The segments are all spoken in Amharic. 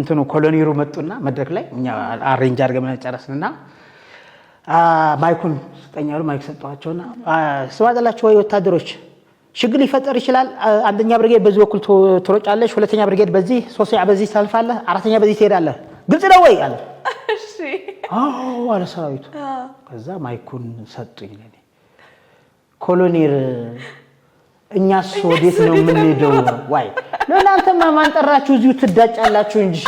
እንትኑ ኮሎኔሩ መጡና መድረክ ላይ እኛ አሬንጅ አድርገን ጨረስንና ማይኩን ስጠኛሉ ማይክ ሰጣቸውና ስዋደላችሁ ወይ ወታደሮች ችግር ሊፈጠር ይችላል አንደኛ ብርጌድ በዚህ በኩል ትሮጫለሽ ሁለተኛ ብርጌድ በዚህ ሶስተኛ በዚህ ታልፋለህ አራተኛ በዚህ ትሄዳለህ ግልጽ ነው ወይ አለ እሺ አዎ አለ ሰራዊቱ ከዛ ማይኩን ሰጡኝ ለኔ ኮሎኔር እኛስ ወዴት ነው የምንሄደው ዋይ ለእናንተማ ማን ጠራችሁ እዚሁ ትዳጫላችሁ እንጂ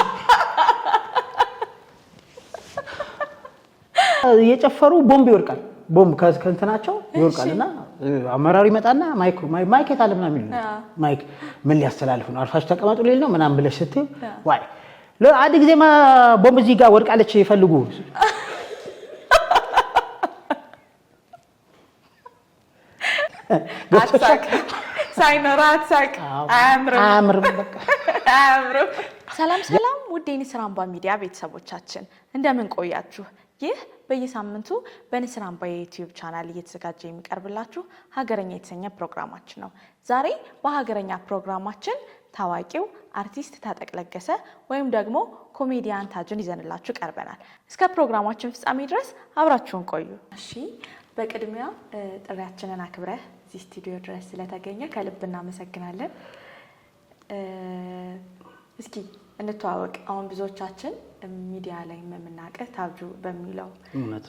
የጨፈሩ ቦምብ ይወርቃል ቦምብ ከእንትናቸው ይወርቃልና አመራሩ ይመጣና ማይክ የታለምና የሚል ማይክ ምን ሊያስተላልፍ ነው አርፋሽ ተቀመጡ ሊል ነው ምናምን ብለሽ ስትይ ዋይ ለአንድ ጊዜማ ቦምብ እዚህ ጋር ወርቃለች ይፈልጉ አትሳቅ ሳይኖራት ሳቅ አያምርም በቃ አያምርም ሰላም ውድ የንስር አምባ ሚዲያ ቤተሰቦቻችን እንደምን ቆያችሁ ይህ በየሳምንቱ በንስር አምባ የዩቲዩብ ቻናል እየተዘጋጀ የሚቀርብላችሁ ሀገረኛ የተሰኘ ፕሮግራማችን ነው ዛሬ በሀገረኛ ፕሮግራማችን ታዋቂው አርቲስት ታጠቅ ለገሰ ወይም ደግሞ ኮሜዲያን ታጁን ይዘንላችሁ ቀርበናል እስከ ፕሮግራማችን ፍጻሜ ድረስ አብራችሁን ቆዩ እሺ በቅድሚያ ጥሪያችንን አክብረህ እዚህ ስቱዲዮ ድረስ ስለተገኘ ከልብ እናመሰግናለን እስኪ እንተዋወቅ አሁን ብዙዎቻችን ሚዲያ ላይ የምናውቀው ታጁ በሚለው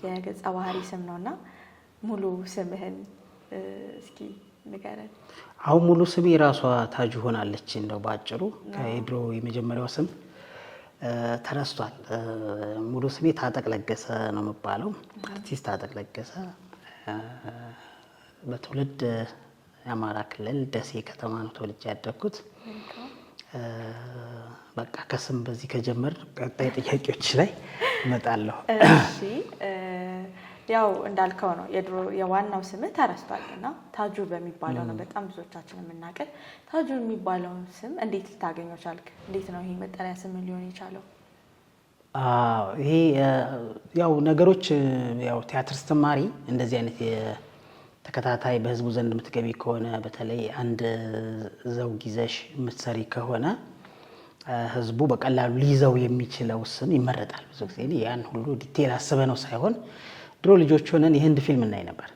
የገጸ ባህሪ ስም ነውና ሙሉ ስምህን እስኪ ንገረን አሁን ሙሉ ስሜ ራሷ ታጁ ሆናለች እንደው ባጭሩ ከድሮ የመጀመሪያው ስም ተረስቷል ሙሉ ስሜ ታጠቅ ለገሰ ነው መባለው አርቲስት ታጠቅ ለገሰ በትውልድ የአማራ ክልል ደሴ ከተማ ነው ተወልጄ ያደግኩት በቃ ከስም በዚህ ከጀመር ቀጣይ ጥያቄዎች ላይ እመጣለሁ እሺ ያው እንዳልከው ነው የድሮ የዋናው ስም ተረስቷልና ታጁ በሚባለው ነው በጣም ብዙዎቻችን የምናውቀው ታጁ የሚባለው ስም እንዴት ልታገኘው ቻልክ እንዴት ነው ይሄ መጠሪያ ስም ሊሆን የቻለው ይሄ ያው ነገሮች ያው ቲያትር ስትማሪ እንደዚህ አይነት ተከታታይ በህዝቡ ዘንድ የምትገቢ ከሆነ በተለይ አንድ ዘውግ ይዘሽ የምትሰሪ ከሆነ ህዝቡ በቀላሉ ሊይዘው የሚችለው ስም ይመረጣል ብዙ ጊዜ ያን ሁሉ ዲቴል አስበ ነው ሳይሆን ድሮ ልጆች ሆነን የህንድ ፊልም እናይ ነበር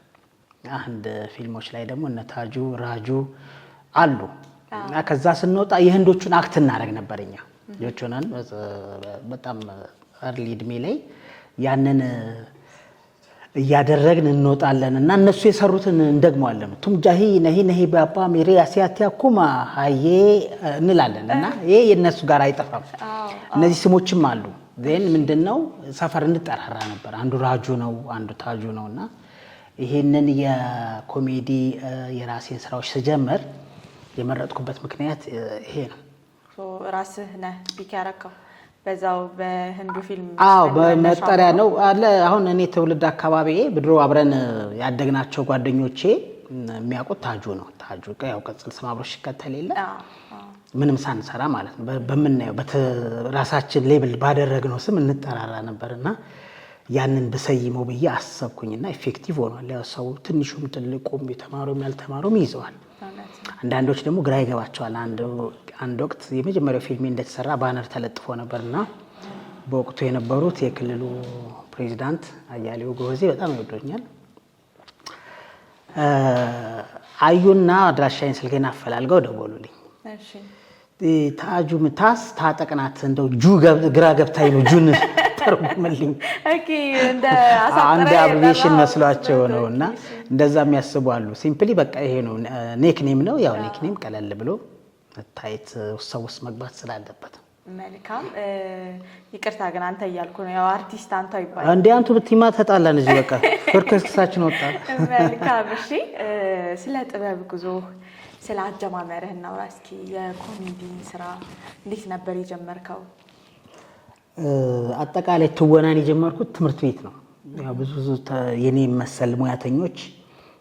አንድ ፊልሞች ላይ ደግሞ እነ ታጁ ራጁ አሉ እና ከዛ ስንወጣ የህንዶቹን አክት እናደርግ ነበርኛ ልጆች ሆነን በጣም አርሊ እድሜ ላይ ያንን ያደረግን እንወጣለን እና እነሱ የሰሩትን እንደግመዋለን ቱም ጃሂ ነሂ ባባ ሜሪ አሲያቲያ ኩማ ሃዬ እንላለን እና ይሄ የነሱ ጋር አይጠፋም እነዚህ ስሞችም አሉ ዘን ምንድነው ሰፈር እንጠራራ ነበር አንዱ ራጁ ነው አንዱ ታጁ ነውና ይሄንን የኮሜዲ የራሴን ስራዎች ስጀምር የመረጥኩበት ምክንያት ይሄ ነው ራስህ ነህ ፒክ ያረከው በዛው በህንዱ ፊልም በመጠሪያ ነው አለ አሁን እኔ ተውልድ አካባቢ ብድሮ አብረን ያደግናቸው ጓደኞቼ የሚያውቁት ታጁ ነው ታጁ ያው ቀጽል ስም አብሮሽ ከተሌለ ምንም ሳንሰራ ማለት ነው በመናየው በራሳችን ሌብል ባደረግነው ስም እንጠራራ ነበርና ያንን በሰይመው በየ አሰብኩኝና ኢፌክቲቭ ሆኗል ያው ሰው ትንሹም ትልቁም የተማረውም ያልተማረውም ይዘዋል አንዳንዶች ደግሞ ግራ ይገባቸዋል አንድ ወቅት የመጀመሪያው ፊልም እንደተሰራ ባነር ተለጥፎ ነበርና በወቅቱ የነበሩት የክልሉ ፕሬዝዳንት አያሌው ጎበዜ በጣም ይወዱኛል አዩና አድራሻዬን ስልኬን አፈላልገው ደወሉልኝ እሺ ታጁ ምታስ ታጠቅናት እንደው ጁ ግራ ገብታኝ ነው ጁን ተርጉምልኝ ኦኬ እንደ አሳጥረ አብሪቬሽን መስሏቸው ነውና እንደዛ የሚያስቡ አሉ ሲምፕሊ በቃ ይሄ ነው ኔክኔም ነው ያው ኔክኔም ቀለል ብሎ ታይት ሰውስ መግባት ስላለበት መልካም ይቅርታ ግን አንተ እያልኩ ነው ያው አርቲስት አንተው ይባላል እንዴ አንቱ ብትማ ተጣላን እዚህ በቃ ፍርክስክሳችን ወጣ መልካም እሺ ስለ ጥበብ ጉዞ ስለ አጀማመርህ እናውራ እስኪ የኮሜዲ ስራ እንዴት ነበር የጀመርከው አጠቃላይ ትወናን የጀመርኩት ትምህርት ቤት ነው ያው ብዙ የኔ መሰል ሙያተኞች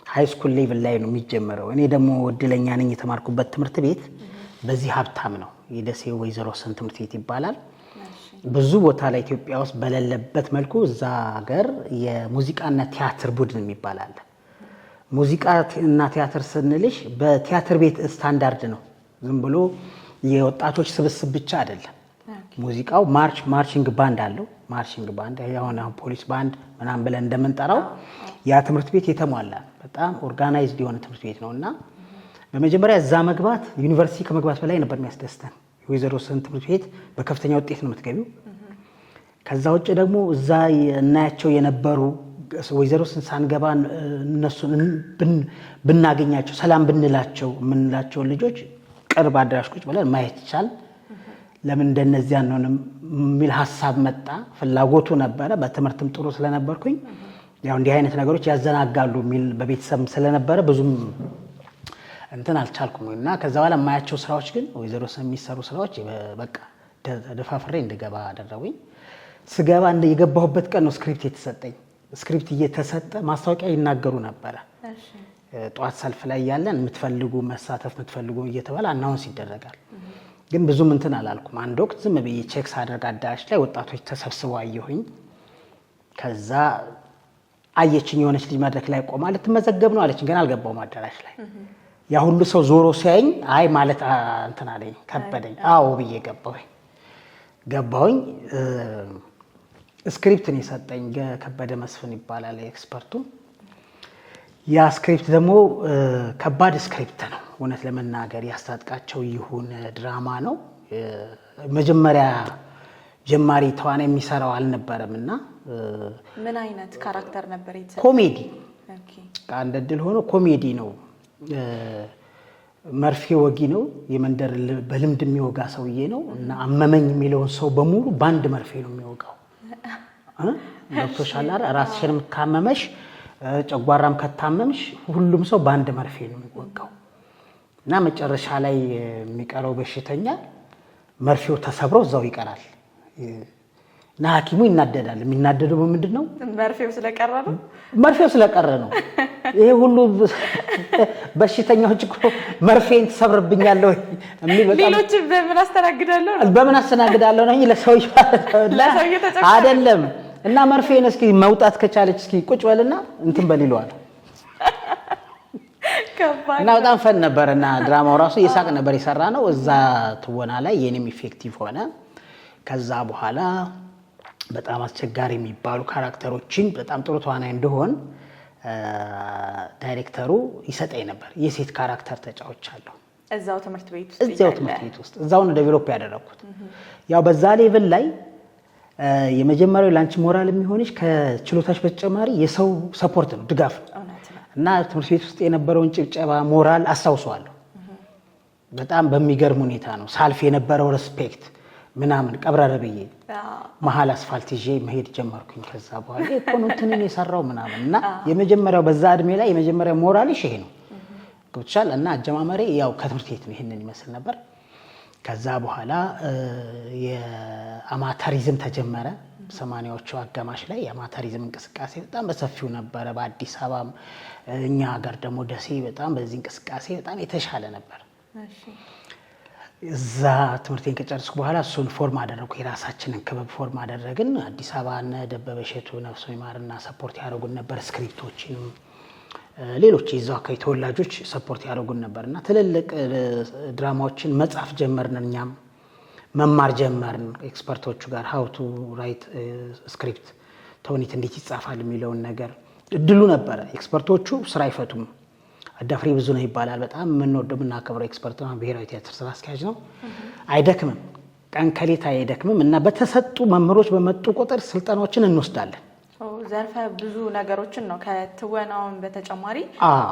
ሃይ ስኩል ሌቭል ላይ ነው የሚጀምረው እኔ ደግሞ ወድለኛ ነኝ የተማርኩበት ትምህርት ቤት በዚህ ሀብታም ነው የደሴው ወይዘሮ ሰን ትምህርት ቤት ይባላል ብዙ ቦታ ላይ ኢትዮጵያ ውስጥ በለለበት መልኩ እዛ ሀገር የሙዚቃና ቲያትር ቡድን የሚባል አለ ሙዚቃ እና ቲያትር ስንልሽ በቲያትር ቤት ስታንዳርድ ነው ዝም ብሎ የወጣቶች ስብስብ ብቻ አይደለም ሙዚቃው ማርቺንግ ባንድ አለው። ማርቺንግ ባንድ ያው ፖሊስ ባንድ ምናምን ብለን እንደምንጠራው ያ ትምህርት ቤት የተሟላ በጣም ኦርጋናይዝድ የሆነ ትምህርት ቤት ነውና በመጀመሪያ እዛ መግባት ዩኒቨርሲቲ ከመግባት በላይ ነበር የሚያስደስተን። ወይዘሮ ስህን ትምህርት ቤት በከፍተኛ ውጤት ነው የምትገቢው። ከዛ ውጭ ደግሞ እዛ እናያቸው የነበሩ ወይዘሮ ስህን ሳንገባ እነሱን ብናገኛቸው ሰላም ብንላቸው የምንላቸው ልጆች ቅርብ አዳራሽ ቁጭ ብለን ማየት ይቻል ለምን እንደነዚያ ነው የሚል ሐሳብ መጣ። ፍላጎቱ ነበረ። በትምህርትም ጥሩ ስለነበርኩኝ ያው እንዲህ አይነት ነገሮች ያዘናጋሉ የሚል በቤተሰብ ስለነበረ ብዙም እንትን አልቻልኩም እና ከዛ በኋላ የማያቸው ስራዎች ግን ወይዘሮ ስህን የሚሰሩ ስራዎች በቃ ደፋፍሬ እንድገባ አደረጉኝ። ስገባ የገባሁበት ቀን ነው ስክሪፕት የተሰጠኝ። ስክሪፕት እየተሰጠ ማስታወቂያ ይናገሩ ነበረ። ጠዋት ሰልፍ ላይ ያለን የምትፈልጉ መሳተፍ የምትፈልጉ እየተባለ አናውንስ ይደረጋል። ግን ብዙም እንትን አላልኩም። አንድ ወቅት ዝም ብዬ ቼክ ሳደርግ አዳራሽ ላይ ወጣቶች ተሰብስበው አየሁኝ። ከዛ አየችኝ፣ የሆነች ልጅ መድረክ ላይ ቆማ ልትመዘገብ ነው አለችኝ። ግን አልገባውም አዳራሽ ላይ። ያ ሁሉ ሰው ዞሮ ሲያየኝ አይ ማለት እንትን አለኝ፣ ከበደኝ። አዎ ብዬ ገባሁኝ። ስክሪፕትን የሰጠኝ ከበደ መስፍን ይባላል ኤክስፐርቱ። ያ ስክሪፕት ደግሞ ከባድ ስክሪፕት ነው እውነት ለመናገር። ያስታጥቃቸው ይሁን ድራማ ነው። መጀመሪያ ጀማሪ ተዋናይ የሚሰራው አልነበረም እና ምን አይነት ካራክተር ነበር የተሰጠው? ኮሜዲ። አንድ እድል ሆኖ ኮሜዲ ነው። መርፌ ወጊ ነው። የመንደር በልምድ የሚወጋ ሰውዬ ነው እና አመመኝ የሚለውን ሰው በሙሉ በአንድ መርፌ ነው የሚወጋው። ዶክተር ራስሽንም ካመመሽ ጨጓራም ከታመምሽ ሁሉም ሰው በአንድ መርፌ ነው የሚወጋው እና መጨረሻ ላይ የሚቀረው በሽተኛ መርፌው ተሰብሮ እዛው ይቀራል እና ሐኪሙ ይናደዳል። የሚናደደው በምንድን ነው? መርፌው ስለቀረ ነው። መርፌው ስለቀረ ነው። ይሄ ሁሉ በሽተኛዎች እኮ መርፌን ትሰብርብኛለህ የሚል በጣም ሌሎች በምን አስተናግዳለሁ ነው ለሰው አይደለም። እና መርፌን እስኪ መውጣት ከቻለች እስኪ ቁጭ በልና እንትን በሊሏል እና በጣም ፈን ነበርና ድራማው ራሱ የሳቅ ነበር የሰራ ነው። እዛ ትወና ላይ የኔም ኢፌክቲቭ ሆነ። ከዛ በኋላ በጣም አስቸጋሪ የሚባሉ ካራክተሮችን በጣም ጥሩ ተዋናይ እንደሆን ዳይሬክተሩ ይሰጠኝ ነበር። የሴት ካራክተር ተጫውቻለሁ እዛው ትምህርት ቤት ውስጥ እዛው ነው ዴቨሎፕ ያደረኩት። ያው በዛ ሌቭል ላይ የመጀመሪያው ላንቺ ሞራል የሚሆንሽ ከችሎታሽ በተጨማሪ የሰው ሰፖርት ነው፣ ድጋፍ ነው እና ትምህርት ቤት ውስጥ የነበረውን ጭብጨባ ሞራል አስታውሰዋለሁ። በጣም በሚገርም ሁኔታ ነው ሳልፍ የነበረው ሪስፔክት ምናምን ቀብረረ ብዬ መሀል አስፋልት ይዤ መሄድ ጀመርኩኝ። ከዛ በኋላ ኢኮኖሚክን የሰራው ምናምን እና የመጀመሪያው በዛ እድሜ ላይ የመጀመሪያው ሞራልሽ ይሄ ነው ገብቶሻል። እና አጀማመሬ ያው ከትምህርት ቤት ነው ይሄንን ይመስል ነበር። ከዛ በኋላ የአማተሪዝም ተጀመረ። 80ዎቹ አጋማሽ ላይ የአማተሪዝም እንቅስቃሴ በጣም በሰፊው ነበረ በአዲስ አበባም፣ እኛ ሀገር ደግሞ ደሴ በጣም በዚህ እንቅስቃሴ በጣም የተሻለ ነበር። እዛ ትምህርቴን ከጨረስኩ በኋላ እሱን ፎርም አደረኩ። የራሳችንን ክበብ ፎርም አደረግን። አዲስ አበባ እነ ደበበ እሸቱ ነፍሶ ይማርና ሰፖርት ያደረጉን ነበር። ስክሪፕቶችንም ሌሎች የዛው አካባቢ ተወላጆች ሰፖርት ያደረጉን ነበርና ትልልቅ ድራማዎችን መጻፍ ጀመርን። እኛም መማር ጀመርን ኤክስፐርቶቹ ጋር ሃው ቱ ራይት ስክሪፕት፣ ተውኔት እንዴት ይጻፋል የሚለውን ነገር እድሉ ነበረ። ኤክስፐርቶቹ ስራ አይፈቱም። አዳፍሬ ብዙ ነው ይባላል። በጣም የምንወደው የምናከብረው ኤክስፐርት ነው። ብሔራዊ ቲያትር ስራ አስኪያጅ ነው። አይደክምም፣ ቀን ከሌት አይደክምም እና በተሰጡ መምህሮች በመጡ ቁጥር ስልጠናዎችን እንወስዳለን። ዘርፈ ብዙ ነገሮችን ነው ከትወናውን በተጨማሪ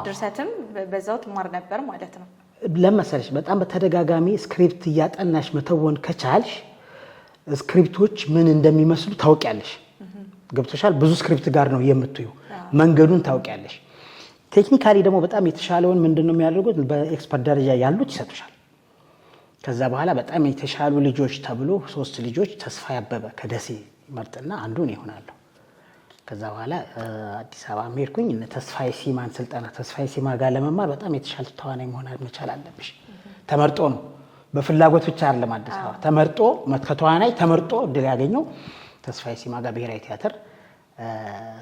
ድርሰትም በዛው ትማር ነበር ማለት ነው። ለመሰለሽ በጣም በተደጋጋሚ ስክሪፕት እያጠናሽ መተወን ከቻልሽ ስክሪፕቶች ምን እንደሚመስሉ ታውቂያለሽ። ገብቶሻል። ብዙ ስክሪፕት ጋር ነው የምትዩ፣ መንገዱን ታውቂያለሽ። ቴክኒካሊ ደግሞ በጣም የተሻለውን ምንድነው የሚያደርጉት በኤክስፐርት ደረጃ ያሉት ይሰጡሻል። ከዛ በኋላ በጣም የተሻሉ ልጆች ተብሎ 3 ልጆች ተስፋ ያበበ ከደሴ ይመርጥና አንዱን ይሆናሉ። ከዛ በኋላ አዲስ አበባ ሄድኩኝ። እነ ተስፋዬ ሲማን ስልጠና ተስፋዬ ሲማ ጋር ለመማር በጣም የተሻለ ተዋናይ መሆን መቻል አለብሽ። ተመርጦ ነው በፍላጎት ብቻ አይደለም። አዲስ አበባ ተመርጦ ከተዋናይ ተመርጦ እድል ያገኘው ተስፋዬ ሲማ ጋር ብሔራዊ ቲያትር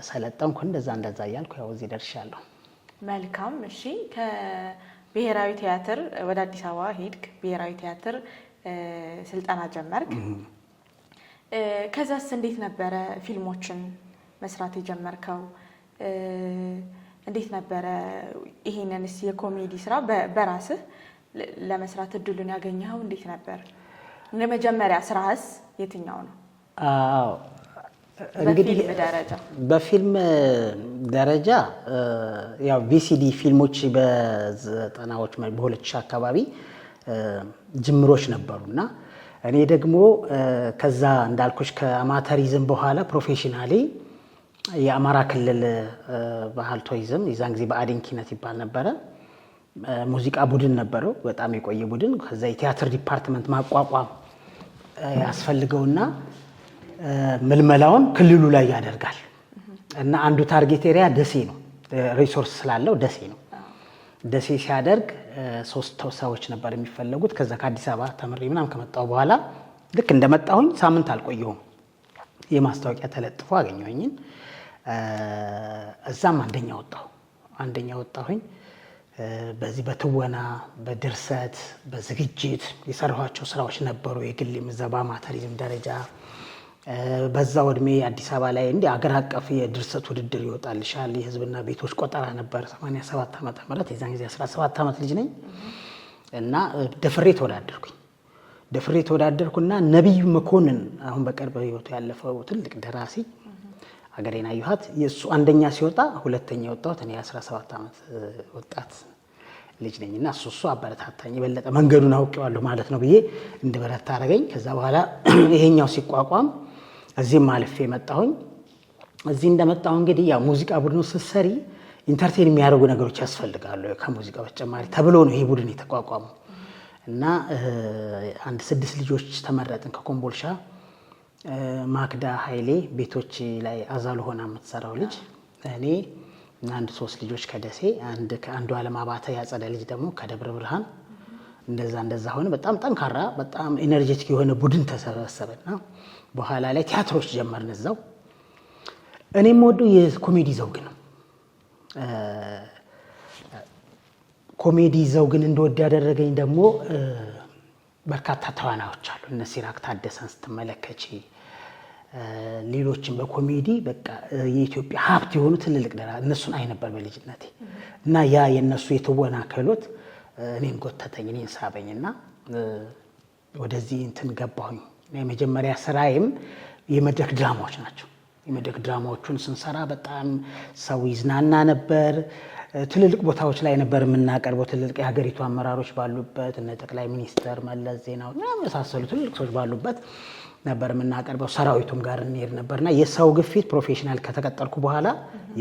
ሰለጠንኩ። እንደዛ እያልኩ ያው እዚህ ደርሻለሁ። መልካም። እሺ፣ ከብሔራዊ ቲያትር ወደ አዲስ አበባ ሄድክ። ብሔራዊ ቲያትር ስልጠና ጀመርክ። ከዛስ እንዴት ነበረ ፊልሞችን መስራት የጀመርከው? እንዴት ነበረ ይሄንንስ የኮሜዲ ስራ በራስህ ለመስራት እድሉን ያገኘኸው? እንዴት ነበር? የመጀመሪያ ስራህስ የትኛው ነው? አዎ እንግዲህ በፊልም ደረጃ ያው ቪሲዲ ፊልሞች በ90ዎች በ2000 አካባቢ ጅምሮች ነበሩና እኔ ደግሞ ከዛ እንዳልኩሽ ከአማተሪዝም በኋላ ፕሮፌሽናሊ የአማራ ክልል ባህል ቱሪዝም የዛን ጊዜ በአዴን ኪነት ይባል ነበረ ሙዚቃ ቡድን ነበረው በጣም የቆየ ቡድን ከዛ የቲያትር ዲፓርትመንት ማቋቋም ያስፈልገውና ምልመላውን ክልሉ ላይ ያደርጋል እና አንዱ ታርጌት ኤሪያ ደሴ ነው ሪሶርስ ስላለው ደሴ ነው ደሴ ሲያደርግ 3 ሰዎች ነበር የሚፈልጉት ከዛ ከአዲስ አበባ ተምሬ ምናምን ከመጣው በኋላ ልክ እንደመጣሁኝ ሳምንት አልቆየሁም የማስታወቂያ ተለጥፎ አገኘሁኝ እዛም አንደኛ ወጣሁኝ በዚህ በትወና በድርሰት በዝግጅት የሰራኋቸው ስራዎች ነበሩ የግል ምዘባ ማተሪዝም ደረጃ በዛው እድሜ አዲስ አበባ ላይ እንደ አገር አቀፍ የድርሰት ውድድር ይወጣልሻል የህዝብና ቤቶች ቆጠራ ነበር 87 ዓመተ ምህረት የዛን ጊዜ 17 ዓመት ልጅ ነኝ እና ደፍሬ ተወዳደርኩና ነብዩ መኮንን አሁን በቅርብ ህይወቱ ያለፈው ትልቅ ደራሲ አገሬን አየኋት የሱ አንደኛ ሲወጣ ሁለተኛ ወጣሁት እኔ 17 ዓመት ወጣት ልጅ ነኝና እሱ አበረታታኝ የበለጠ መንገዱን አውቄዋለሁ ማለት ነው ብዬ እንደበረታ አረገኝ ከዛ በኋላ ይሄኛው ሲቋቋም እዚህም አልፌ መጣሁኝ እዚህ እንደመጣሁ እንግዲህ ያ ሙዚቃ ቡድኑ ሲሰሪ ኢንተርቴን የሚያደርጉ ነገሮች ያስፈልጋሉ ከሙዚቃ በተጨማሪ ተብሎ ነው ይሄ ቡድን የተቋቋመው እና አንድ 6 ልጆች ተመረጥን ከኮምቦልሻ ማክዳ ኃይሌ ቤቶች ላይ አዛሉ ሆና የምትሰራው ልጅ እኔ እና አንድ 3 ልጆች ከደሴ ከአንዱ ዓለም አባተ ያጸደ ልጅ ደግሞ ከደብረ ብርሃን እንደዛ ሆነ በጣም ጠንካራ በጣም ኤነርጂቲክ የሆነ ቡድን ተሰበሰበና በኋላ ላይ ቲያትሮች ጀመርን እዛው እኔም ወደው የኮሜዲ ዘውግ ነው ኮሜዲ ዘውግን እንደወድ ያደረገኝ ደግሞ በርካታ ተዋናዮች አሉ እነ ሲራክ ታደሰን ስትመለከቺ ሌሎችን በኮሜዲ በቃ የኢትዮጵያ ሀብት የሆኑ ትልልቅ እነሱን አይ ነበር በልጅነቴ እና ያ የነሱ የተወና ክህሎት እኔን ጎተተኝ እኔን ሳበኝና ወደዚህ እንትን ገባሁኝ የመጀመሪያ ስራዬም የመድረክ ድራማዎች ናቸው የመድረክ ድራማዎቹን ስንሰራ በጣም ሰው ይዝናና ነበር ትልልቅ ቦታዎች ላይ ነበር የምናቀርበው ትልልቅ የሀገሪቱ አመራሮች ባሉበት እነ ጠቅላይ ሚኒስተር መለስ ዜናዊ የመሳሰሉ ትልልቅ ሰዎች ባሉበት ነበር የምናቀርበው ሰራዊቱም ጋር እንሄድ ነበርና የሰው ግፊት ፕሮፌሽናል ከተቀጠልኩ በኋላ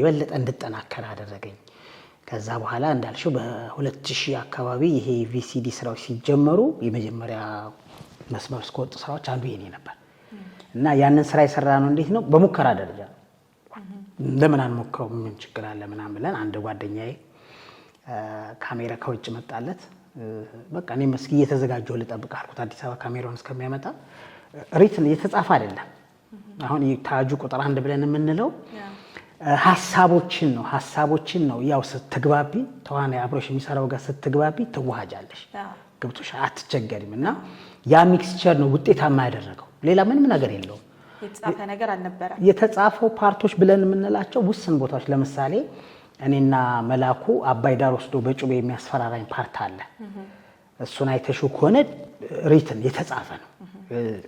የበለጠ እንድጠናከር አደረገኝ ከዛ በኋላ እንዳልሽው በ2000 አካባቢ ይሄ ቪሲዲ ስራዎች ሲጀመሩ የመጀመሪያ መስመር ስኮት ስራዎች አንዱ የኔ ነበር እና ያንን ስራ የሰራነው እንዴት ነው በሙከራ ደረጃ ለምን አንሞክረው ምን ችግር አለ ምናምን ብለን አንድ ጓደኛዬ ካሜራ ከውጭ መጣለት በቃ እኔ መስጊ እየተዘጋጀው ልጠብቅ አልኩት አዲስ አበባ ካሜራውን እስከሚያመጣ ሪትን እየተጻፈ አይደለም አሁን የታጁ ቁጥር 1 ብለን የምንለው ሐሳቦችን ነው ያው ስትግባቢ ተዋናይ አብሮሽ የሚሰራው ጋር ስትግባቢ ትዋሃጃለሽ ገብቶሽ አትቸገሪም እና ያ ሚክስቸር ነው ውጤታማ ያደረገው ሌላ ምንም ነገር የለውም የተጻፈ ነገር አልነበረ የተጻፈው ፓርቶች ብለን የምንላቸው ውስን ቦታዎች ለምሳሌ እኔና መላኩ አባይ ዳር ወስዶ በጩቤ የሚያስፈራራኝ ፓርት አለ እሱን አይተሽው ከሆነ ሪትን የተጻፈ ነው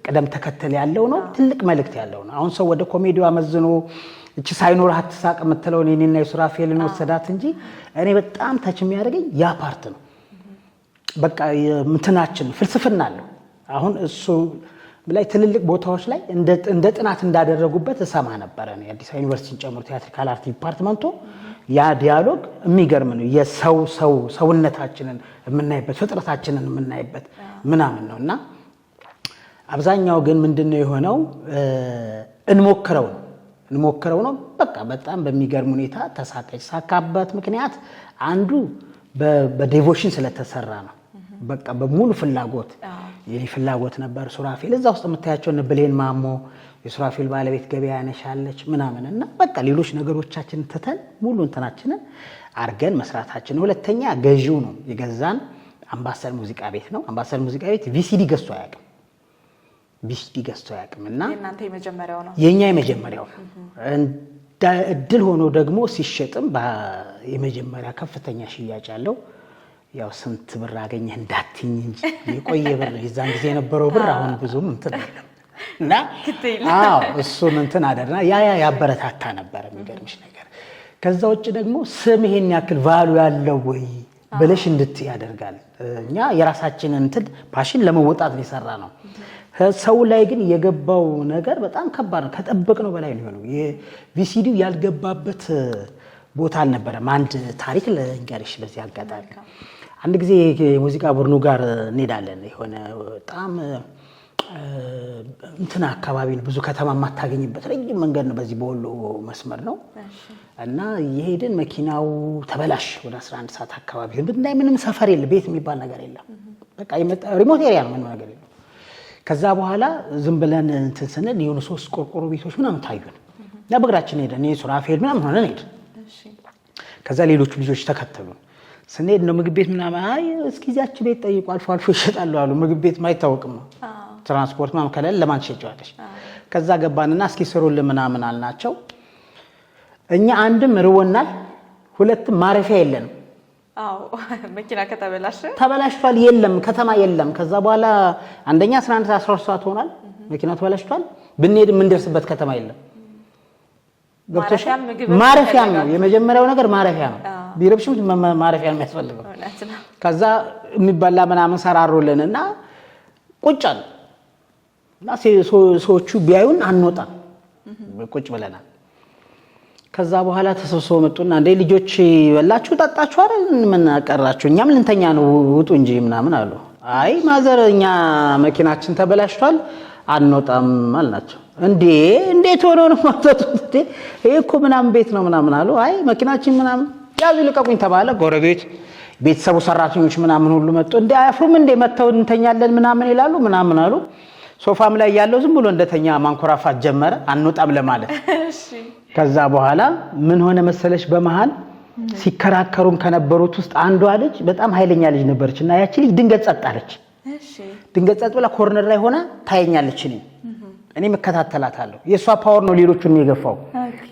ቀደም ተከተል ያለው ነው ትልቅ መልእክት ያለው ነው አሁን ሰው ወደ ኮሜዲው አመዝኖ እቺ ሳይኖር አትሳቅ የምትለው እኔና ዩሱራፌልን ወሰዳት እንጂ እኔ በጣም ታች የሚያደርገኝ ያ ፓርት ነው በቃ እንትናችን ፍልስፍና አለው አሁን እሱ ላይ ትልልቅ ቦታዎች ላይ እንደ ጥናት እንዳደረጉበት እሰማ ነበር ነው የአዲስ አበባ ዩኒቨርሲቲን ጨምሮ ቲያትሪካል አርት ዲፓርትመንቱ ያ ዲያሎግ የሚገርም ነው ሰውነታችንን የምናይበት ፍጥረታችንን የምናይበት ምናምን ነውና አብዛኛው ግን ምንድነው የሆነው እንሞክረው ነው በቃ በጣም በሚገርም ሁኔታ ሳካበት ምክንያት አንዱ በዲቮሽን ስለተሰራ ነው በቃ በሙሉ ፍላጎት የኔ ፍላጎት ነበር ሱራፌል እዛ ውስጥ የምታያቸው ነብሌን ማሞ የሱራፌል ባለቤት ገበያ ያነሻለች ምናምንና በቃ ሌሎች ነገሮቻችን ተተን ሙሉ እንትናችንን አርገን መስራታችን ሁለተኛ ገዢው ነው የገዛን አምባሰል ሙዚቃ ቤት ነው አምባሰል ሙዚቃ ቤት ቪሲዲ ገዝቶ አያውቅም ቪሲዲ ገዝቶ ያቅምና የእናንተ የመጀመሪያው ነው የኛ የመጀመሪያው እድል ሆኖ ደግሞ ሲሸጥም የመጀመሪያ ከፍተኛ ሽያጭ ያለው ያው ስንት ብር አገኘህ እንዳትኝ እንጂ የቆየ ብር የዛን ጊዜ የነበረው ብር አሁን ብዙም እንትን አይደለም እና እሱን እንትን አደረና ያ ያበረታታ ነበር የሚገርምሽ ነገር ከዛ ውጭ ደግሞ ስም ይሄን ያክል ቫሉ ያለው ወይ ብለሽ እንድትይ ያደርጋል እኛ የራሳችንን እንትን ፓሽን ለመወጣት ነው የሰራ ነው ሰው ላይ ግን የገባው ነገር በጣም ከባድ ነው ከጠበቅነው በላይ ነው የቪሲዲው ያልገባበት ቦታ አልነበረም አንድ ታሪክ ለእንጋሪሽ በዚህ አጋጣሚ አንድ ጊዜ የሙዚቃ ቡድኑ ጋር እንሄዳለን የሆነ በጣም እንትና አካባቢ ነው ብዙ ከተማ ማታገኝበት ረጅም መንገድ ነው በዚህ በወሎ መስመር ነው እና የሄድን መኪናው ተበላሽ ወደ 11 ሰዓት አካባቢ ብናይ ምንም ሰፈር የለ ቤት የሚባል ነገር የለም በቃ ሪሞት ኤሪያ ነው ምንም ነገር የለም ከዛ በኋላ ዝም ብለን እንትን ስንል የሆኑ 3 ቆርቆሮ ቤቶች ምናምን ታዩን እና በእግራችን ሄደን ሱራፌል ምናምን ሆነን ሄድን ከዛ ሌሎቹ ልጆች ተከተሉን ስንሄድ ነው ምግብ ቤት ምናምን አይ እስኪ እዚያች ቤት ጠይቁ አልፎ አልፎ ይሸጣሉ አሉ ምግብ ቤት ማይታወቅም ነው ትራንስፖርት ምናምን ከሌለ ለማን ትሸጪዋለሽ ከዛ ገባንና እስኪ ስሩልን ምናምን አልናቸው እኛ አንድም ርወናል ሁለትም ማረፊያ የለንም መኪና ተበላሽቷል የለም ከተማ የለም ከዛ በኋላ አንደኛ 11 13 ሰዓት ሆኗል መኪናው ተበላሽቷል ብንሄድ የምንደርስበት ከተማ የለም ማረፊያ ነው የመጀመሪያው ነገር ማረፊያ ነው ቢረብሽም ማረፊያ ነው የሚያስፈልገው ከዛ የሚበላ ምናምን ሰራሩልንና ቁጭን እና ሰዎቹ ቢያዩን አንወጣም ቁጭ ብለናል ከዛ በኋላ ተሰብስበው መጡና እንደ ልጆች በላችሁ ጠጣችሁ አይደል ምን አቀራችሁ እኛም ልንተኛ ነው ውጡ እንጂ ምናምን አሉ አይ ማዘርኛ መኪናችን ተበላሽቷል አንወጣም አልናቸው እንዴት ሆኖ ነው ማተቱት ይሄ እኮ ምናምን ቤት ነው ምናምን አሉ አይ መኪናችን ምናምን ያዙ ልቀቁኝ ተባለ ጎረቤት ቤተሰቡ ሰራተኞች ምናምን ሁሉ መጡ አያፍሩም መተው እንተኛለን ምናምን ይላሉ ምናምን አሉ ሶፋም ላይ ያለው ዝም ብሎ እንደተኛ ማንኮራፋት ጀመረ አንወጣም ለማለት ከዛ በኋላ ምን ሆነ መሰለሽ በመሃል ሲከራከሩን ከነበሩት ውስጥ አንዷ ልጅ በጣም ኃይለኛ ልጅ ነበርችና ያቺ ልጅ ድንገት ጸጥ አለች ድንገት ጸጥ ብላ ኮርነር ላይ ሆና ታየኛለች እኔ መከታተላታለሁ የሷ ፓወር ነው ሌሎቹን የገፋው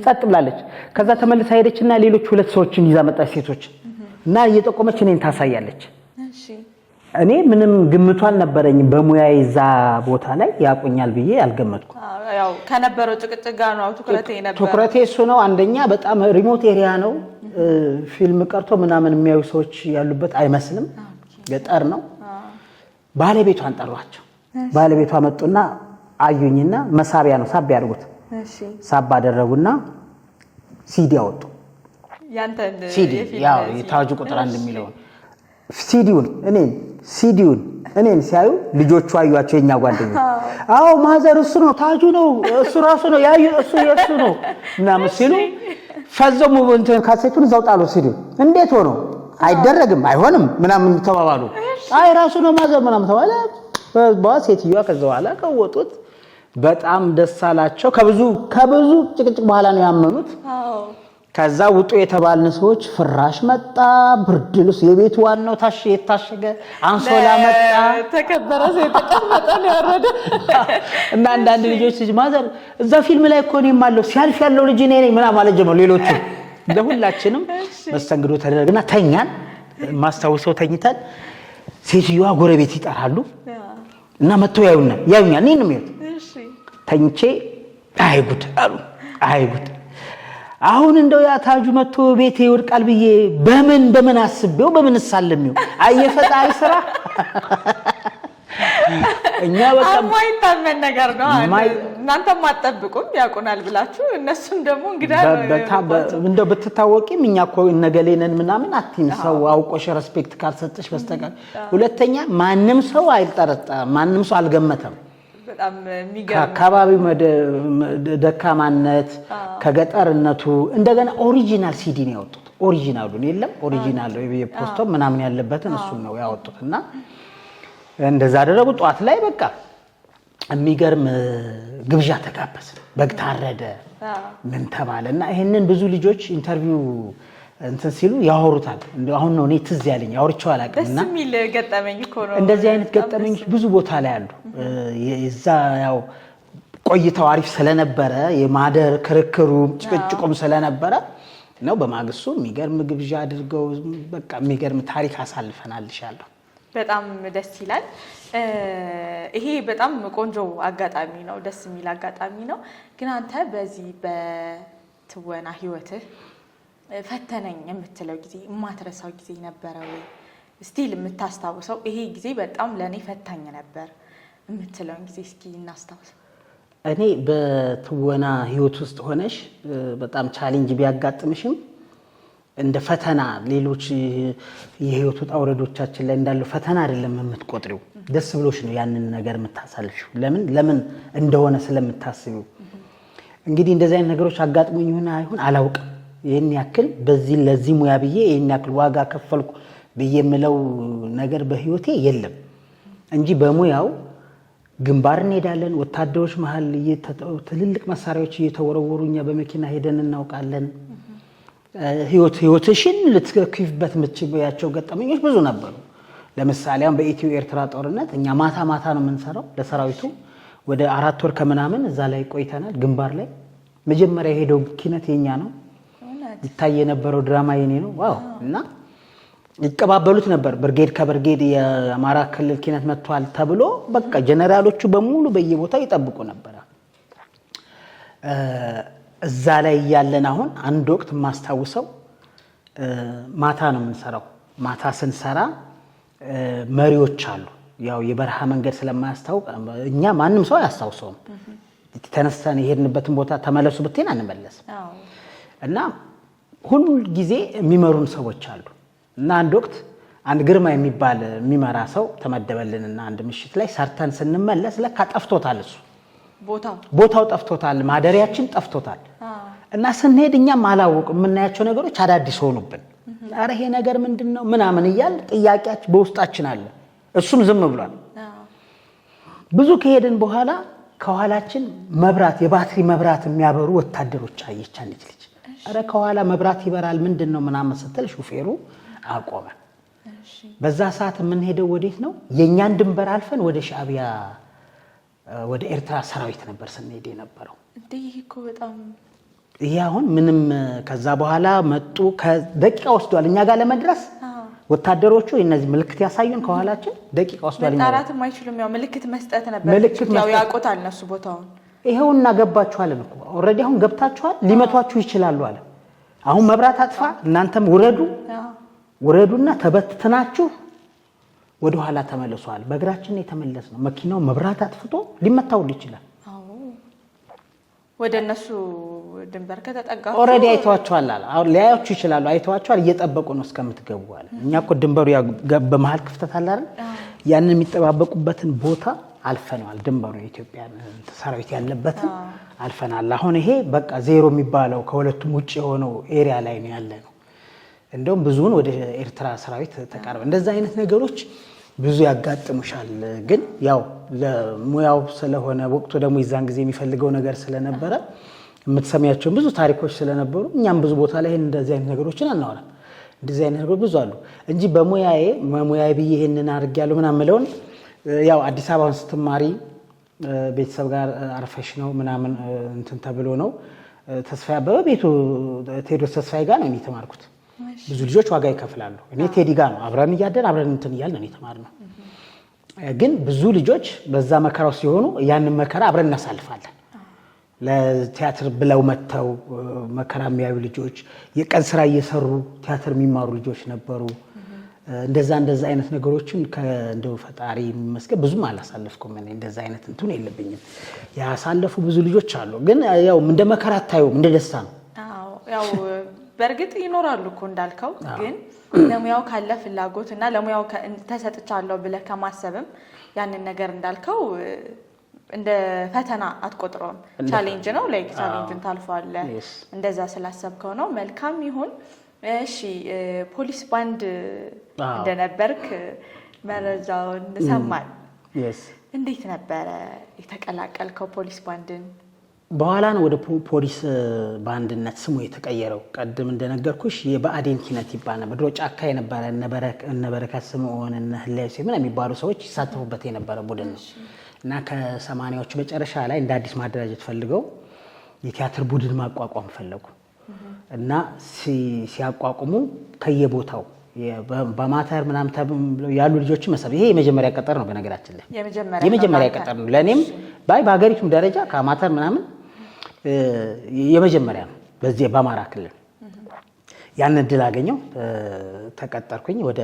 ጸጥ ብላለች ከዛ ተመልሳ ሄደችና ሌሎች ሁለት ሰዎችን ይዛ መጣች ሴቶች እና እየጠቆመች እኔን ታሳያለች እኔ ምንም ግምቱ አልነበረኝም በሙያዬ እዛ ቦታ ላይ ያቆኛል ብዬ አልገመትኩም ያው ከነበረው ጭቅጭቅ ጋር ነው ትኩረቴ እሱ ነው አንደኛ በጣም ሪሞት ኤሪያ ነው ፊልም ቀርቶ ምናምን የሚያዩ ሰዎች ያሉበት አይመስልም ገጠር ነው ባለቤቷን ጠሯቸው ባለቤቷ መጡና አዩኝና መሳቢያ ነው ሳብ ያድርጉት ሳብ አደረጉና ሲዲ አወጡ ያንተን ሲዲ ያው የታጁ ቁጥር 1 የሚለው ሲዲውን እኔን ሲያዩ ልጆቹ አዩአቸው የኛ ጓደኞች አዎ ማዘር እሱ ነው ታጁ ነው እሱ ራሱ ነው ያዩ እሱ የሱ ነው ምናምን ሲሉ ፈዘሙ እንትን ካሴቱን እዛው ጣሉ ሲዲው እንዴት ሆኖ አይደረግም አይሆንም ምናምን ተባባሉ አይ ራሱ ነው ማዘር ምናምን ተባለ በሴትዮዋ ከዛው በኋላ ከወጡት በጣም ደስ አላቸው ከብዙ ጭቅጭቅ በኋላ ነው ያመኑት ከዛ ውጡ የተባልን ሰዎች ፍራሽ መጣ ብርድ ልብስ የቤቱ ዋናው የታሸገ አንሶላ መጣ ተከበረ ተቀመጠ ነው ያረደ እና አንዳንድ ልጆች ልጅ ማዘር እዛ ፊልም ላይ እኮ እኔም አለው ሲያልፍ ያለው ልጅ እኔ ነኝ ምናምን ማለት ጀመሩ ሌሎቹ ለሁላችንም መስተንግዶ ተደረገና ተኛን ማስተዋወሰው ተኝተን ሴትዮዋ ጎረቤት ይጠራሉ እና መተው ያዩኛል እኔንም ይሁት ተኝቼ አይጉድ አሉ አይጉድ አሁን እንደው ያ ታጁ መጥቶ ቤቴ ይወድቃል ብዬ በምን አስቤው በምን ሳለምው አየፈጣሪ ስራ እኛ በጣም ማይታመን ነገር ነው እናንተም አትጠብቁም ያቁናል ብላችሁ እነሱም ደግሞ እንግዳ እንደው በተታወቂም እኛ እኮ ነገሌነን ምናምን አትይም ሰው አውቆሽ ሪስፔክት ካልሰጠሽ በስተቀር ሁለተኛ ማንም ሰው አይጠረጣ ማንም ሰው አልገመተም በጣም የሚገርም አካባቢው ደካማነት ከገጠርነቱ እንደገና ኦሪጂናል ሲዲ ነው ያወጡት ኦሪጂናሉን የለም ኦሪጂናል የፖስቶ ምናምን ያለበትን እሱ ነው ያወጡትና እንደዛ አደረጉ ጧት ላይ በቃ የሚገርም ግብዣ ተጋበዝ በግ ታረደ ምን ተባለና ይሄንን ብዙ ልጆች ኢንተርቪው እንትን ሲሉ ያወሩታል። እንደው አሁን ነው እኔ ትዝ ያለኝ አውርቼው አላውቅምና ደስ የሚል ገጠመኝ እኮ ነው። እንደዚህ አይነት ገጠመኞች ብዙ ቦታ ላይ አሉ። የዛ ያው ቆይታው አሪፍ ስለነበረ የማደር ክርክሩ ጭቅጭቁም ስለነበረ ነው። በማግስቱ የሚገርም ግብዣ አድርገው በቃ የሚገርም ታሪክ አሳልፈናልሻለሁ። በጣም ደስ ይላል። ይሄ በጣም ቆንጆ አጋጣሚ ነው፣ ደስ የሚል አጋጣሚ ነው። ግን አንተ በዚህ በትወና ህይወትህ ፈተነኝ የምትለው ጊዜ የማትረሳው ጊዜ ነበረ ወይ? ስቲል የምታስታውሰው ይሄ ጊዜ በጣም ለእኔ ፈታኝ ነበር የምትለውን ጊዜ እስኪ እናስታውሰው። እኔ በትወና ህይወት ውስጥ ሆነሽ በጣም ቻሌንጅ ቢያጋጥምሽም እንደ ፈተና ሌሎች የህይወት ውጣ ውረዶቻችን ላይ እንዳለው ፈተና አይደለም የምትቆጥሪው። ደስ ብሎሽ ነው ያንን ነገር የምታሳልፊው። ለምን እንደሆነ ስለምታስቢው። እንግዲህ እንደዚህ አይነት ነገሮች አጋጥሞኝ ይሁን አይሁን አላውቅም። ይሄን ያክል ለዚህ ሙያ ብዬ ይሄን ያክል ዋጋ ከፈልኩ ብዬ የምለው ነገር በህይወቴ የለም እንጂ በሙያው ግንባር እንሄዳለን። ወታደሮች መሃል ትልልቅ መሳሪያዎች እየተወረወሩ እኛ በመኪና ሄደን እናውቃለን። ህይወትሽን ልትከፊበት የምትችያቸው ገጠመኞች ብዙ ነበሩ። ለምሳሌ አሁን በኢትዮ ኤርትራ ጦርነት እኛ ማታ ማታ ነው የምንሰራው ለሰራዊቱ። ወደ 4 ወር ከምናምን እዛ ላይ ቆይተናል። ግንባር ላይ መጀመሪያ የሄደው ኪነት የኛ ነው። ይታይ የነበረው ድራማ የኔ ነው። ዋው! እና ይቀባበሉት ነበር። ብርጌድ ከብርጌድ የአማራ ክልል ኪነት መጥቷል ተብሎ በቃ ጀነራሎቹ በሙሉ በየቦታው ይጠብቁ ነበር። እዛ ላይ ያለን አሁን አንድ ወቅት ማስታውሰው ማታ ነው የምንሰራው። ማታ ስንሰራ መሪዎች አሉ። ያው የበረሃ መንገድ ስለማያስታውቅ እኛ ማንም ሰው አያስታውሰውም። ተነስተን የሄድንበትን ቦታ ተመለሱ ብትይን አንመለስም። እና ሁሉ ጊዜ የሚመሩን ሰዎች አሉ። እና አንድ ወቅት አንድ ግርማ የሚባል የሚመራ ሰው ተመደበልንና አንድ ምሽት ላይ ሰርተን ስንመለስ ለካ ጠፍቶታል። እሱ ቦታው ጠፍቶታል፣ ማደሪያችን ጠፍቶታል። እና ስንሄድ እኛም አላወቅም። የምናያቸው ነገሮች አዳዲስ ሆኑብን። ኧረ ይሄ ነገር ምንድነው ምናምን እያል ጥያቄያችን በውስጣችን አለ። እሱም ዝም ብሏል። ብዙ ከሄድን በኋላ ከኋላችን መብራት፣ የባትሪ መብራት የሚያበሩ ወታደሮች አየች አንዲት ልጅ። ኧረ ከኋላ መብራት ይበራል ምንድነው ምናምን ስትል ሹፌሩ አቆመ። በዛ ሰዓት የምንሄደው ወዴት ነው? የኛን ድንበር አልፈን ወደ ሻዕቢያ ወደ ኤርትራ ሰራዊት ነበር ስንሄድ የነበረው። ይሄ እኮ በጣም ይሄ አሁን ምንም ከዛ በኋላ መጡ። ከደቂቃ ወስዷል እኛ ጋር ለመድረስ ወታደሮቹ እነዚህ ምልክት ያሳዩን ከኋላችን ደቂቃ ወስዷል። መጣራትም አይችሉም። ያው ምልክት መስጠት ነበር። ያው ያውቁታል እነሱ ቦታውን። ይሄውና ገባችኋል እኮ ኦሬዲ አሁን ገብታችኋል፣ ሊመቷችሁ ይችላሉ አለ። አሁን መብራት አጥፋ፣ እናንተም ውረዱና ተበትናችሁ ወደ ኋላ ተመለሷል። በእግራችን የተመለስነው መኪናው መብራት አጥፍቶ ሊመታው ይችላል። ወደ እነሱ ድንበር ከተጠጋ ኦሬዲ አይተዋቸዋል አለ። አሁን ሊያዩችሁ ይችላሉ፣ አይተዋቸዋል፣ እየጠበቁ ነው እስከምትገቡ አለ። እኛ እኮ ድንበሩ በመሃል ክፍተት አለ አይደል? ያንን የሚጠባበቁበትን ቦታ አልፈናል። ድንበሩ የኢትዮጵያ ሰራዊት ያለበት አልፈናል። አሁን ይሄ በቃ ዜሮ የሚባለው ከሁለቱም ውጭ የሆነው ኤሪያ ላይ ነው ያለ ነው። እንደውም ብዙውን ወደ ኤርትራ ሰራዊት ተቃርበ እንደዛ አይነት ነገሮች ብዙ ያጋጥሙሻል። ግን ያው ለሙያው ስለሆነ ወቅቱ ደግሞ ይዛን ጊዜ የሚፈልገው ነገር ስለነበረ የምትሰሚያቸው ብዙ ታሪኮች ስለነበሩ እኛም ብዙ ቦታ ላይ እንደዚህ አይነት ነገሮችን አናወራም። እንደዚህ አይነት ነገሮች ብዙ አሉ እንጂ በሙያዬ ብዬ ይሄንን አድርጌያለሁ ምናምን የምለውን ያው አዲስ አበባን ስትማሪ ቤተሰብ ጋር አርፈሽ ነው ምናምን እንትን ተብሎ ነው። ተስፋዬ አበበ ቤቱ ቴዎድሮስ ተስፋዬ ጋር ነው እኔ የተማርኩት። ብዙ ልጆች ዋጋ ይከፍላሉ። እኔ ቴዲ ጋር ነው አብረን እያደን አብረን እንትን እያልን ነው የተማርነው። ግን ብዙ ልጆች በዛ መከራው ሲሆኑ ያንን መከራ አብረን እናሳልፋለን። ለቲያትር ብለው መተው መከራ የሚያዩ ልጆች፣ የቀን ስራ እየሰሩ ቲያትር የሚማሩ ልጆች ነበሩ። እንደዛ አይነት ነገሮችን ከእንደው ፈጣሪ ይመስገን ብዙም አላሳለፍኩም። እኔ እንደዛ አይነት እንትን የለብኝም። ያሳለፉ ብዙ ልጆች አሉ። ግን ያው እንደ መከራ አታዩም፣ እንደ ደስታ ነው። ያው በእርግጥ ይኖራሉ እኮ እንዳልከው። ግን ለሙያው ካለ ፍላጎት እና ለሙያው ተሰጥቻለሁ ብለህ ከማሰብም ያንን ነገር እንዳልከው እንደ ፈተና አትቆጥረውም። ቻሌንጅ ነው። ላይክ ቻሌንጅን ታልፈዋለህ። እንደዛ ስላሰብከው ነው። መልካም ይሁን። እሺ፣ ፖሊስ ባንድ እንደነበርክ መረጃውን ሰማን። እንዴት ነበረ የተቀላቀልከው ፖሊስ ባንድን? በኋላ ነው ወደ ፖሊስ በአንድነት ስሙ የተቀየረው። ቀድም እንደነገርኩሽ የብአዴን ኪነት ይባል ነበር። ድሮ ጫካ የነበረ እነ በረከት ስምዖን እነ ህላዊ ምን የሚባሉ ሰዎች ይሳተፉበት የነበረ ቡድን ነው እና ከ80ዎቹ መጨረሻ ላይ እንደ አዲስ ማደራጀት ፈልገው የቲያትር ቡድን ማቋቋም ፈለጉ እና ሲያቋቁሙ ከየቦታው በማተር ምናምን ተብለው ያሉ ልጆች መሰብ ይሄ የመጀመሪያ ቀጠር ነው። በነገራችን ላይ የመጀመሪያ ቀጠር ነው ለኔም በአገሪቱም ደረጃ ከማተር ምናምን የመጀመሪያ ነው። በዚህ በአማራ ክልል ያን እድል አገኘው፣ ተቀጠርኩኝ ወደ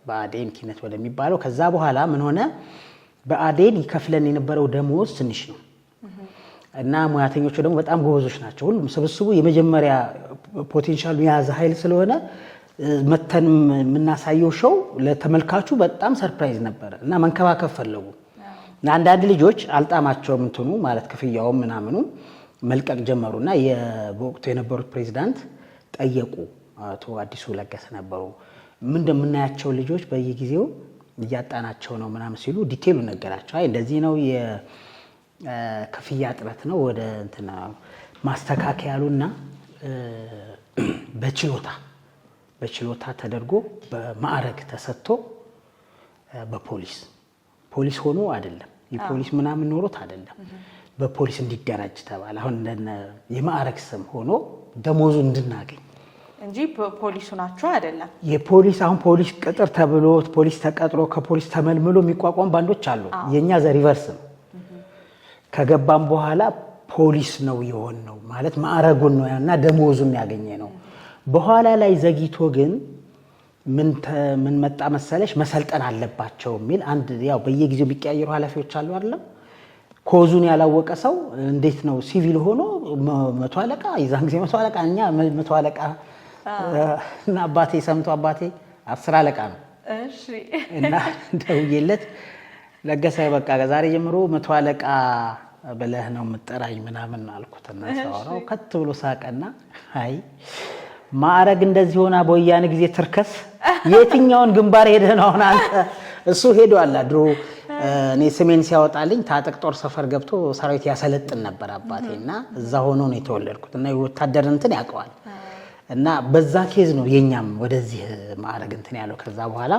ብአዴን ኪነት ወደሚባለው። ከዛ በኋላ ምን ሆነ? ብአዴን ይከፍለን የነበረው ደሞዝ ትንሽ ነው እና ሙያተኞቹ ደግሞ በጣም ጎበዞች ናቸው። ሁሉም ስብስቡ የመጀመሪያ ፖቴንሻል የያዘ ኃይል ስለሆነ መተን የምናሳየው ሾው ለተመልካቹ በጣም ሰርፕራይዝ ነበረ እና መንከባከብ ፈለጉ። አንዳንድ ልጆች አልጣማቸውም እንትኑ ማለት ክፍያውም ምናምኑ መልቀቅ ጀመሩና በወቅቱ የነበሩት ፕሬዚዳንት ጠየቁ። አቶ አዲሱ ለገሰ ነበሩ። ምን እንደምናያቸው ልጆች በየጊዜው እያጣናቸው ነው ምናምን ሲሉ ዲቴሉ ነገራቸው። አይ እንደዚህ ነው የክፍያ እጥረት ነው ወደ እንትና ማስተካከያሉና በችሎታ ተደርጎ በማዕረግ ተሰጥቶ ፖሊስ ሆኖ አይደለም የፖሊስ ምናምን ኖሮት አይደለም በፖሊስ እንዲደራጅ ተባለ። አሁን የማዕረግ ስም ሆኖ ደሞዙ እንድናገኝ እንጂ ፖሊሱ ናቸው አይደለም። የፖሊስ አሁን ፖሊስ ቅጥር ተብሎ ፖሊስ ተቀጥሮ ከፖሊስ ተመልምሎ የሚቋቋም ባንዶች አሉ። የኛ ዘሪቨርስ ነው። ከገባም በኋላ ፖሊስ ነው የሆን ነው ማለት ማዕረጉን ነው ያና ደሞዙን ያገኘ ነው። በኋላ ላይ ዘግይቶ ግን ምን መጣ መሰለሽ መሰልጠን አለባቸው የሚል አንድ ያው በየጊዜው የሚቀያየሩ ኃላፊዎች አሉ አይደለም። ኮዙን ያላወቀ ሰው እንዴት ነው ሲቪል ሆኖ መቶ አለቃ ይዛን ጊዜ መቶ አለቃ እኛ መቶ አለቃ እና አባቴ 10 አለቃ ነው። እሺ እና ደውዬለት ለገሰ በቃ ዛሬ ጀምሮ መቶ አለቃ ብለህ ነው የምጠራኝ ምናምን አልኩትና ሰው ከት ብሎ ሳቀና አይ ማዕረግ እንደዚህ ሆና በወያኔ ጊዜ ትርከስ የትኛውን ግንባር ሄደህ ነው አሁን አንተ? እሱ ሄዷል ድሮ እኔ ስሜን ሲያወጣልኝ ታጠቅ ጦር ሰፈር ገብቶ ሰራዊት ያሰለጥን ነበር አባቴና እዛ ሆኖ ነው የተወለድኩት እና ወታደር እንትን ያውቀዋል እና በዛ ኬዝ ነው የኛም ወደዚህ ማዕረግ እንትን ያለው። ከዛ በኋላ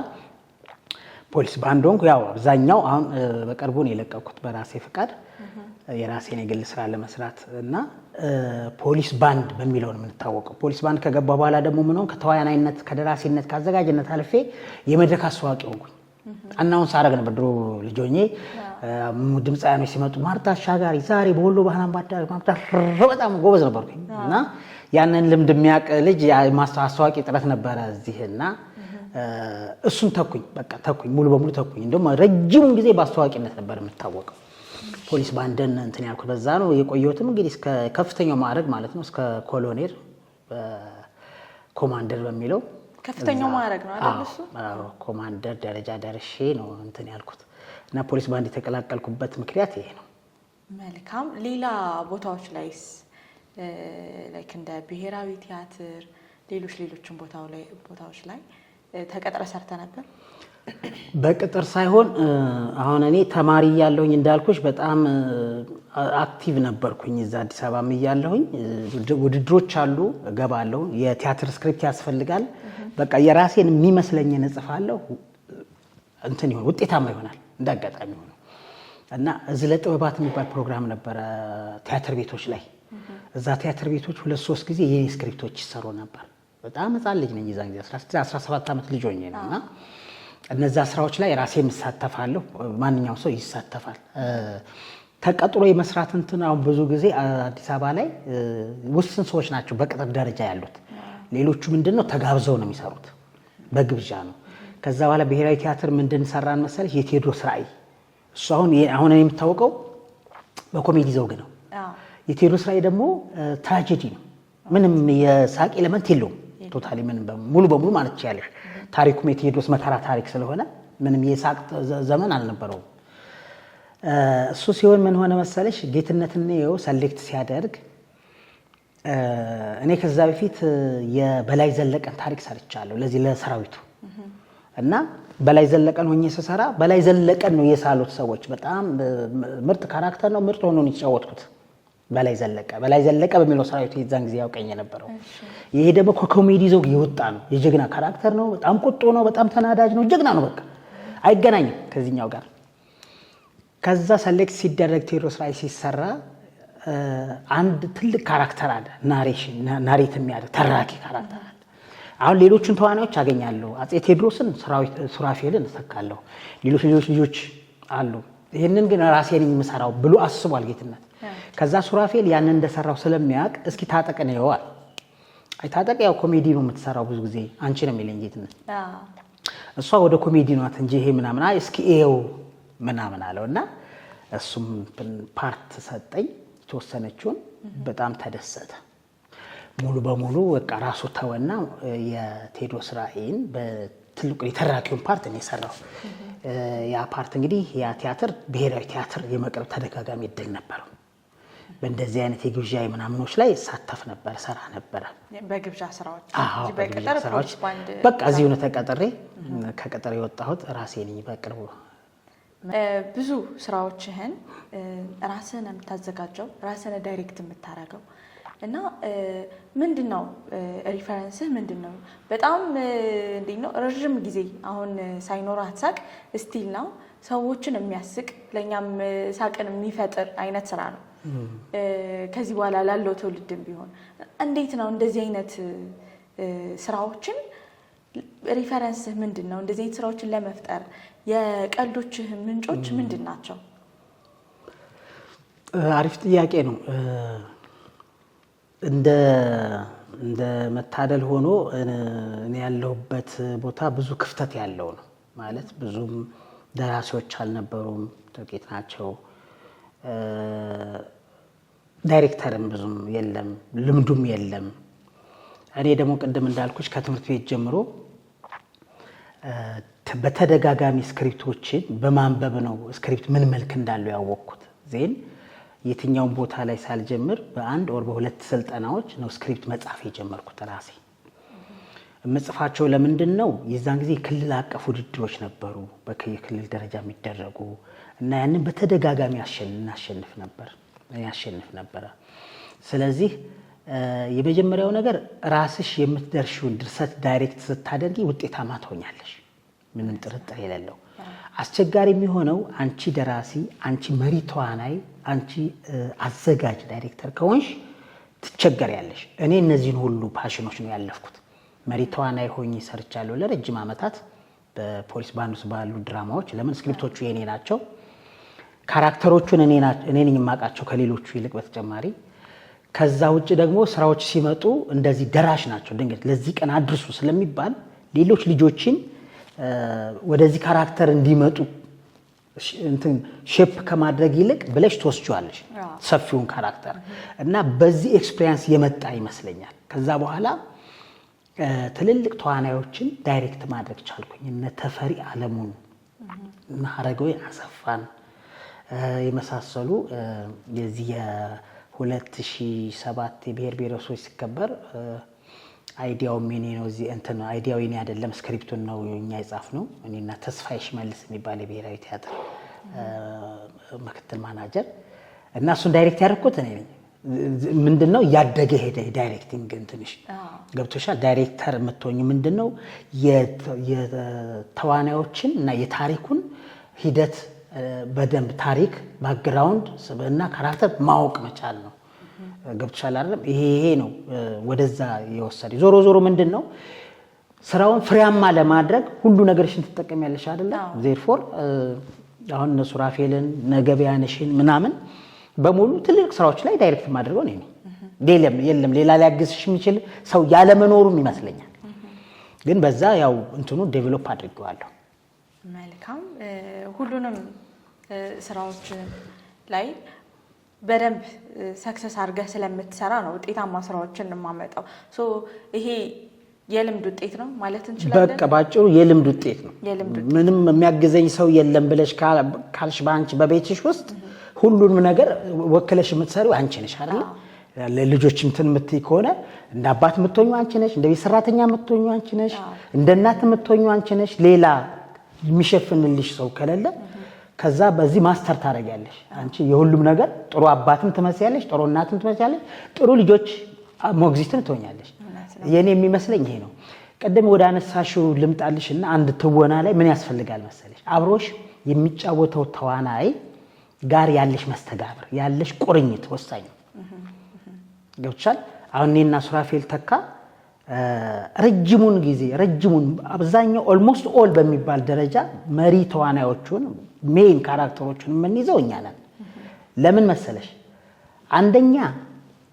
ፖሊስ ባንድ ሆንኩ። ያው አብዛኛው አሁን በቅርቡ ነው የለቀኩት በራሴ ፍቃድ የራሴን የግል ስራ ለመስራት እና ፖሊስ ባንድ በሚለው ነው የምንታወቀው። ፖሊስ ባንድ ከገባ በኋላ ደግሞ ምን ሆነ? ከተዋናይነት ከደራሲነት ከአዘጋጅነት አልፌ የመድረክ አስተዋቂ ሆንኩኝ። አናውንስ አደረግ ነበር ድሮ ልጅ ሆኜ። ድምፃውያኖች ሲመጡ ማርታ አሻጋሪ ዛሬ በወሎ ባህል አምባሳደር ማርታ በጣም ጎበዝ ነበርኩኝ እና ያንን ልምድ የሚያውቅ ልጅ አስተዋቂ ጥረት ነበረ እዚህ እና እሱን ተኩኝ ሙሉ በሙሉ ተኩኝ። እንደውም ረጅሙን ጊዜ በአስተዋቂነት ነበር የምታወቀው። ፖሊስ ባንድን እንትን ያልኩት በዛ ነው የቆየሁትም እንግዲህ እስከ ከፍተኛው ማዕረግ ማለት ነው እስከ ኮሎኔል ኮማንደር በሚለው ከፍተኛው ማዕረግ ነው አይደል? እሱ ኮማንደር ደረጃ ደርሼ ነው እንትን ያልኩት እና ፖሊስ ባንድ የተቀላቀልኩበት ምክንያት ይሄ ነው። መልካም። ሌላ ቦታዎች ላይስ ላይክ እንደ ብሔራዊ ቲያትር ሌሎችም ቦታዎች ላይ ተቀጥረ ሰርተ ነበር? በቅጥር ሳይሆን አሁን እኔ ተማሪ እያለሁኝ እንዳልኩሽ በጣም አክቲቭ ነበርኩኝ። እዛ አዲስ አበባም እያለሁኝ ውድድሮች አሉ እገባለሁ። የቲያትር ስክሪፕት ያስፈልጋል። በቃ የራሴን የሚመስለኝን እጽፋለሁ። እንትን ይሆን ውጤታማ ይሆናል እንዳጋጣሚ ሆነ እና እዚህ ለጥበባት የሚባል ፕሮግራም ነበረ ቲያትር ቤቶች ላይ። እዛ ቲያትር ቤቶች 2-3 ጊዜ የኔ ስክሪፕቶች ይሰሩ ነበር። በጣም ህፃን ልጅ ነኝ የዛን ጊዜ 16-17 ዓመት ልጅ ሆኜ ነው እና እነዛ ስራዎች ላይ ራሴም እሳተፋለሁ። ማንኛውም ሰው ይሳተፋል። ተቀጥሮ የመስራት እንትን አሁን ብዙ ጊዜ አዲስ አበባ ላይ ውስን ሰዎች ናቸው በቅጥር ደረጃ ያሉት። ሌሎቹ ምንድነው ተጋብዘው ነው የሚሰሩት፣ በግብዣ ነው። ከዛ በኋላ ብሔራዊ ቲያትር ምንድን ሰራን መሰለሽ? የቴዎድሮስ ራዕይ። እሱ አሁን የሚታወቀው በኮሜዲ ዘውግ ነው። የቴዎድሮስ ራዕይ ደግሞ ትራጀዲ ነው። ምንም የሳቅ ኤሌመንት የለውም። ቶታሊ ሙሉ በሙሉ ማለት ይችላል። ታሪኩም የቴዎድሮስ መከራ ታሪክ ስለሆነ ምንም የሳቅ ዘመን አልነበረውም። እሱ ሲሆን ምን ሆነ መሰለሽ? ጌትነትን ሰሌክት ሲያደርግ እኔ ከዛ በፊት የበላይ ዘለቀን ታሪክ ሰርቻለሁ ለዚህ ለሰራዊቱ እና በላይ ዘለቀን ሆኜ ስሰራ በላይ ዘለቀን ነው የሳሉት ሰዎች። በጣም ምርጥ ካራክተር ነው፣ ምርጥ ሆኖ ነው የተጫወትኩት በላይ ዘለቀ በሚለው ሰራዊት የዛን ጊዜ ያውቀኝ የነበረው። ይሄ ደግሞ ከኮሜዲ ዘው የወጣ ነው። የጀግና ካራክተር ነው። በጣም ቁጡ ነው። በጣም ተናዳጅ ነው። ጀግና ነው። በቃ አይገናኝም ከዚህኛው ጋር። ከዛ ሰሌክት ሲደረግ ቴዎድሮስ ላይ ሲሰራ አንድ ትልቅ ካራክተር አለ። ናሬት የሚያደርግ ተራኪ ካራክተር አለ። አሁን ሌሎችን ተዋናዮች አገኛለሁ። አፄ ቴዎድሮስን ሱራፌልን እተካለሁ። ሌሎች ልጆች አሉ። ይህንን ግን ራሴ ነኝ የምሰራው ብሎ አስቧል ጌትነት። ከዛ ሱራፌል ያንን እንደሰራው ስለሚያውቅ እስኪ ታጠቅ ነው ይዋል። አይ ታጠቅ ያው ኮሜዲ ነው የምትሰራው ብዙ ጊዜ አንቺ ነው የሚለኝ ጌትነት። እሷ ወደ ኮሜዲ ናት እንጂ ይሄ ምናምን አይ እስኪ ኤው ምናምን አለውና እሱም ፓርት ሰጠኝ የተወሰነችውን። በጣም ተደሰተ። ሙሉ በሙሉ በቃ ራሱ ተወና የቴዎድሮስ ራዕይን በትልቁ የተራኪውን ፓርት ነው የሰራው። ያ ፓርት እንግዲህ ያ ቲያትር ብሔራዊ ቲያትር የመቅረብ ተደጋጋሚ እድል ነበረው። በእንደዚህ አይነት የግብዣ ምናምኖች ላይ ሳተፍ ነበር፣ ሰራ ነበር። በግብዣ ስራዎች በግብዣ ስራዎች በቃ እዚሁ ነው ተቀጥሬ። ከቀጠሮ የወጣሁት ራሴ ነኝ በቅርቡ። ብዙ ስራዎችህን ራስህን የምታዘጋጀው ራስህን ዳይሬክት የምታረገው እና ምንድነው ሪፈረንስህ ምንድነው? በጣም እንዴት ነው ረጅም ጊዜ አሁን ሳይኖር አትሳቅ ስቲል ነው ሰዎችን የሚያስቅ ለኛም ሳቅን የሚፈጥር አይነት ስራ ነው። ከዚህ በኋላ ላለው ትውልድም ቢሆን እንዴት ነው እንደዚህ አይነት ስራዎችን ሪፈረንስህ ምንድነው? እንደዚህ አይነት ስራዎችን ለመፍጠር የቀልዶችህ ምንጮች ምንድናቸው? አሪፍ ጥያቄ ነው። እንደ መታደል ሆኖ እኔ ያለሁበት ቦታ ብዙ ክፍተት ያለው ነው ማለት ብዙም ደራሲዎች አልነበሩም፣ ጥቂት ናቸው። ዳይሬክተርም ብዙም የለም፣ ልምዱም የለም። እኔ ደግሞ ቅድም እንዳልኩሽ ከትምህርት ቤት ጀምሮ በተደጋጋሚ ስክሪፕቶችን በማንበብ ነው ስክሪፕት ምን መልክ እንዳለው ያወቅኩት። ዜን የትኛውን ቦታ ላይ ሳልጀምር በአንድ ወር በሁለት ስልጠናዎች ነው ስክሪፕት መጻፍ የጀመርኩት ራሴ። መጽፋቸው ለምንድን ነው? የዛን ጊዜ ክልል አቀፍ ውድድሮች ነበሩ በየክልል ደረጃ የሚደረጉ እና ያንን በተደጋጋሚ ያሸንፍ ነበር። ስለዚህ የመጀመሪያው ነገር ራስሽ የምትደርሺውን ድርሰት ዳይሬክት ስታደርጊ ውጤታማ ትሆኛለሽ፣ ምንም ጥርጥር የሌለው። አስቸጋሪ የሚሆነው አንቺ ደራሲ፣ አንቺ መሪ ተዋናይ፣ አንቺ አዘጋጅ ዳይሬክተር ከሆንሽ ትቸገሪያለሽ። እኔ እነዚህን ሁሉ ፓሽኖች ነው ያለፍኩት። መሪ ተዋናይ ሆኜ ሰርቻለሁ ለረጅም ዓመታት በፖሊስ ባንድ ውስጥ ባሉ ድራማዎች። ለምን ስክሪፕቶቹ የኔ ናቸው፣ ካራክተሮቹን እኔ ነኝ የማውቃቸው ከሌሎቹ ይልቅ በተጨማሪ። ከዛ ውጭ ደግሞ ስራዎች ሲመጡ እንደዚህ ደራሽ ናቸው። ድንገት ለዚህ ቀን አድርሱ ስለሚባል ሌሎች ልጆችን ወደዚህ ካራክተር እንዲመጡ እንትን ሼፕ ከማድረግ ይልቅ ብለሽ ትወስጂዋለሽ ሰፊውን ካራክተር እና በዚህ ኤክስፒሪየንስ የመጣ ይመስለኛል። ከዛ በኋላ ትልልቅ ተዋናዮችን ዳይሬክት ማድረግ ቻልኩኝ። እነ ተፈሪ አለሙን እና ሀረገወይን አሰፋን የመሳሰሉ የዚህ የ2007 የብሔር ብሔረሰቦች ሲከበር አይዲያው ሜኔ ነው። እዚህ እንትን አይዲያው የኔ አይደለም፣ ስክሪፕቱን ነው እኛ የጻፍነው። እኔና ተስፋዬ ሽመልስ የሚባል የብሔራዊ ቲያትር ምክትል ማናጀር እና እሱን ዳይሬክት ያደረኩት እኔ ነኝ። ምንድነው ያደገ ሄደ ዳይሬክቲንግ እንትንሽ ገብቶሻል። ዳይሬክተር የምትሆኝ ምንድነው የተዋናዮችን እና የታሪኩን ሂደት በደንብ ታሪክ ባክግራውንድ እና ካራክተር ማወቅ መቻል ነው። ገብቶሻል አይደል? ይሄ ነው ወደዛ የወሰደ። ዞሮ ምንድነው ስራውን ፍሬያማ ለማድረግ ሁሉ ነገርሽን ትጠቀሚያለሽ አይደል? ዜርፎር አሁን እነ ሱራፌልን ነገበያነሽን ምናምን በሙሉ ትልቅ ስራዎች ላይ ዳይሬክት ማድረግ ነው። የለም ሌላ ሊያግዝሽ የሚችል ሰው ያለመኖሩም ይመስለኛል። ግን በዛ ያው እንትኑ ዴቨሎፕ አድርጌዋለሁ። መልካም። ሁሉንም ስራዎች ላይ በደንብ ሰክሰስ አድርገህ ስለምትሰራ ነው ውጤታማ ስራዎችን የማመጣው። ይሄ የልምድ ውጤት ነው ማለት እንችላለን። በቃ ባጭሩ የልምድ ውጤት ነው። ምንም የሚያግዘኝ ሰው የለም ብለሽ ካልሽ በአንቺ በቤትሽ ውስጥ ሁሉንም ነገር ወክለሽ የምትሰሪው አንቺ ነሽ አይደል? ለልጆች እንትን የምትይ ከሆነ እንደ አባት የምትሆኙ አንቺ ነሽ፣ እንደ ቤት ሰራተኛ የምትሆኙ አንቺ ነሽ፣ እንደ እናት የምትሆኙ አንቺ ነሽ። ሌላ የሚሸፍንልሽ ሰው ከሌለ ከዛ በዚህ ማስተር ታደርጊያለሽ አንቺ የሁሉም ነገር ጥሩ አባትም ትመስያለሽ ጥሩ እናትም ትመስያለሽ ጥሩ ልጆች ሞግዚትም ትሆኛለሽ የኔ የሚመስለኝ ይሄ ነው ቀደም ወደ አነሳሽው ልምጣልሽና አንድ ትወና ላይ ምን ያስፈልጋል መሰለሽ አብሮሽ የሚጫወተው ተዋናይ ጋር ያለሽ መስተጋብር ያለሽ ቁርኝት ወሳኝ ነው ገብቻል አሁን እኔና ሱራፌል ተካ ረጅሙን ጊዜ ረጅሙን አብዛኛው ኦልሞስት ኦል በሚባል ደረጃ መሪ ተዋናዮቹን ሜን ካራክተሮቹን ምን ይዘው እኛ ነን ለምን መሰለሽ አንደኛ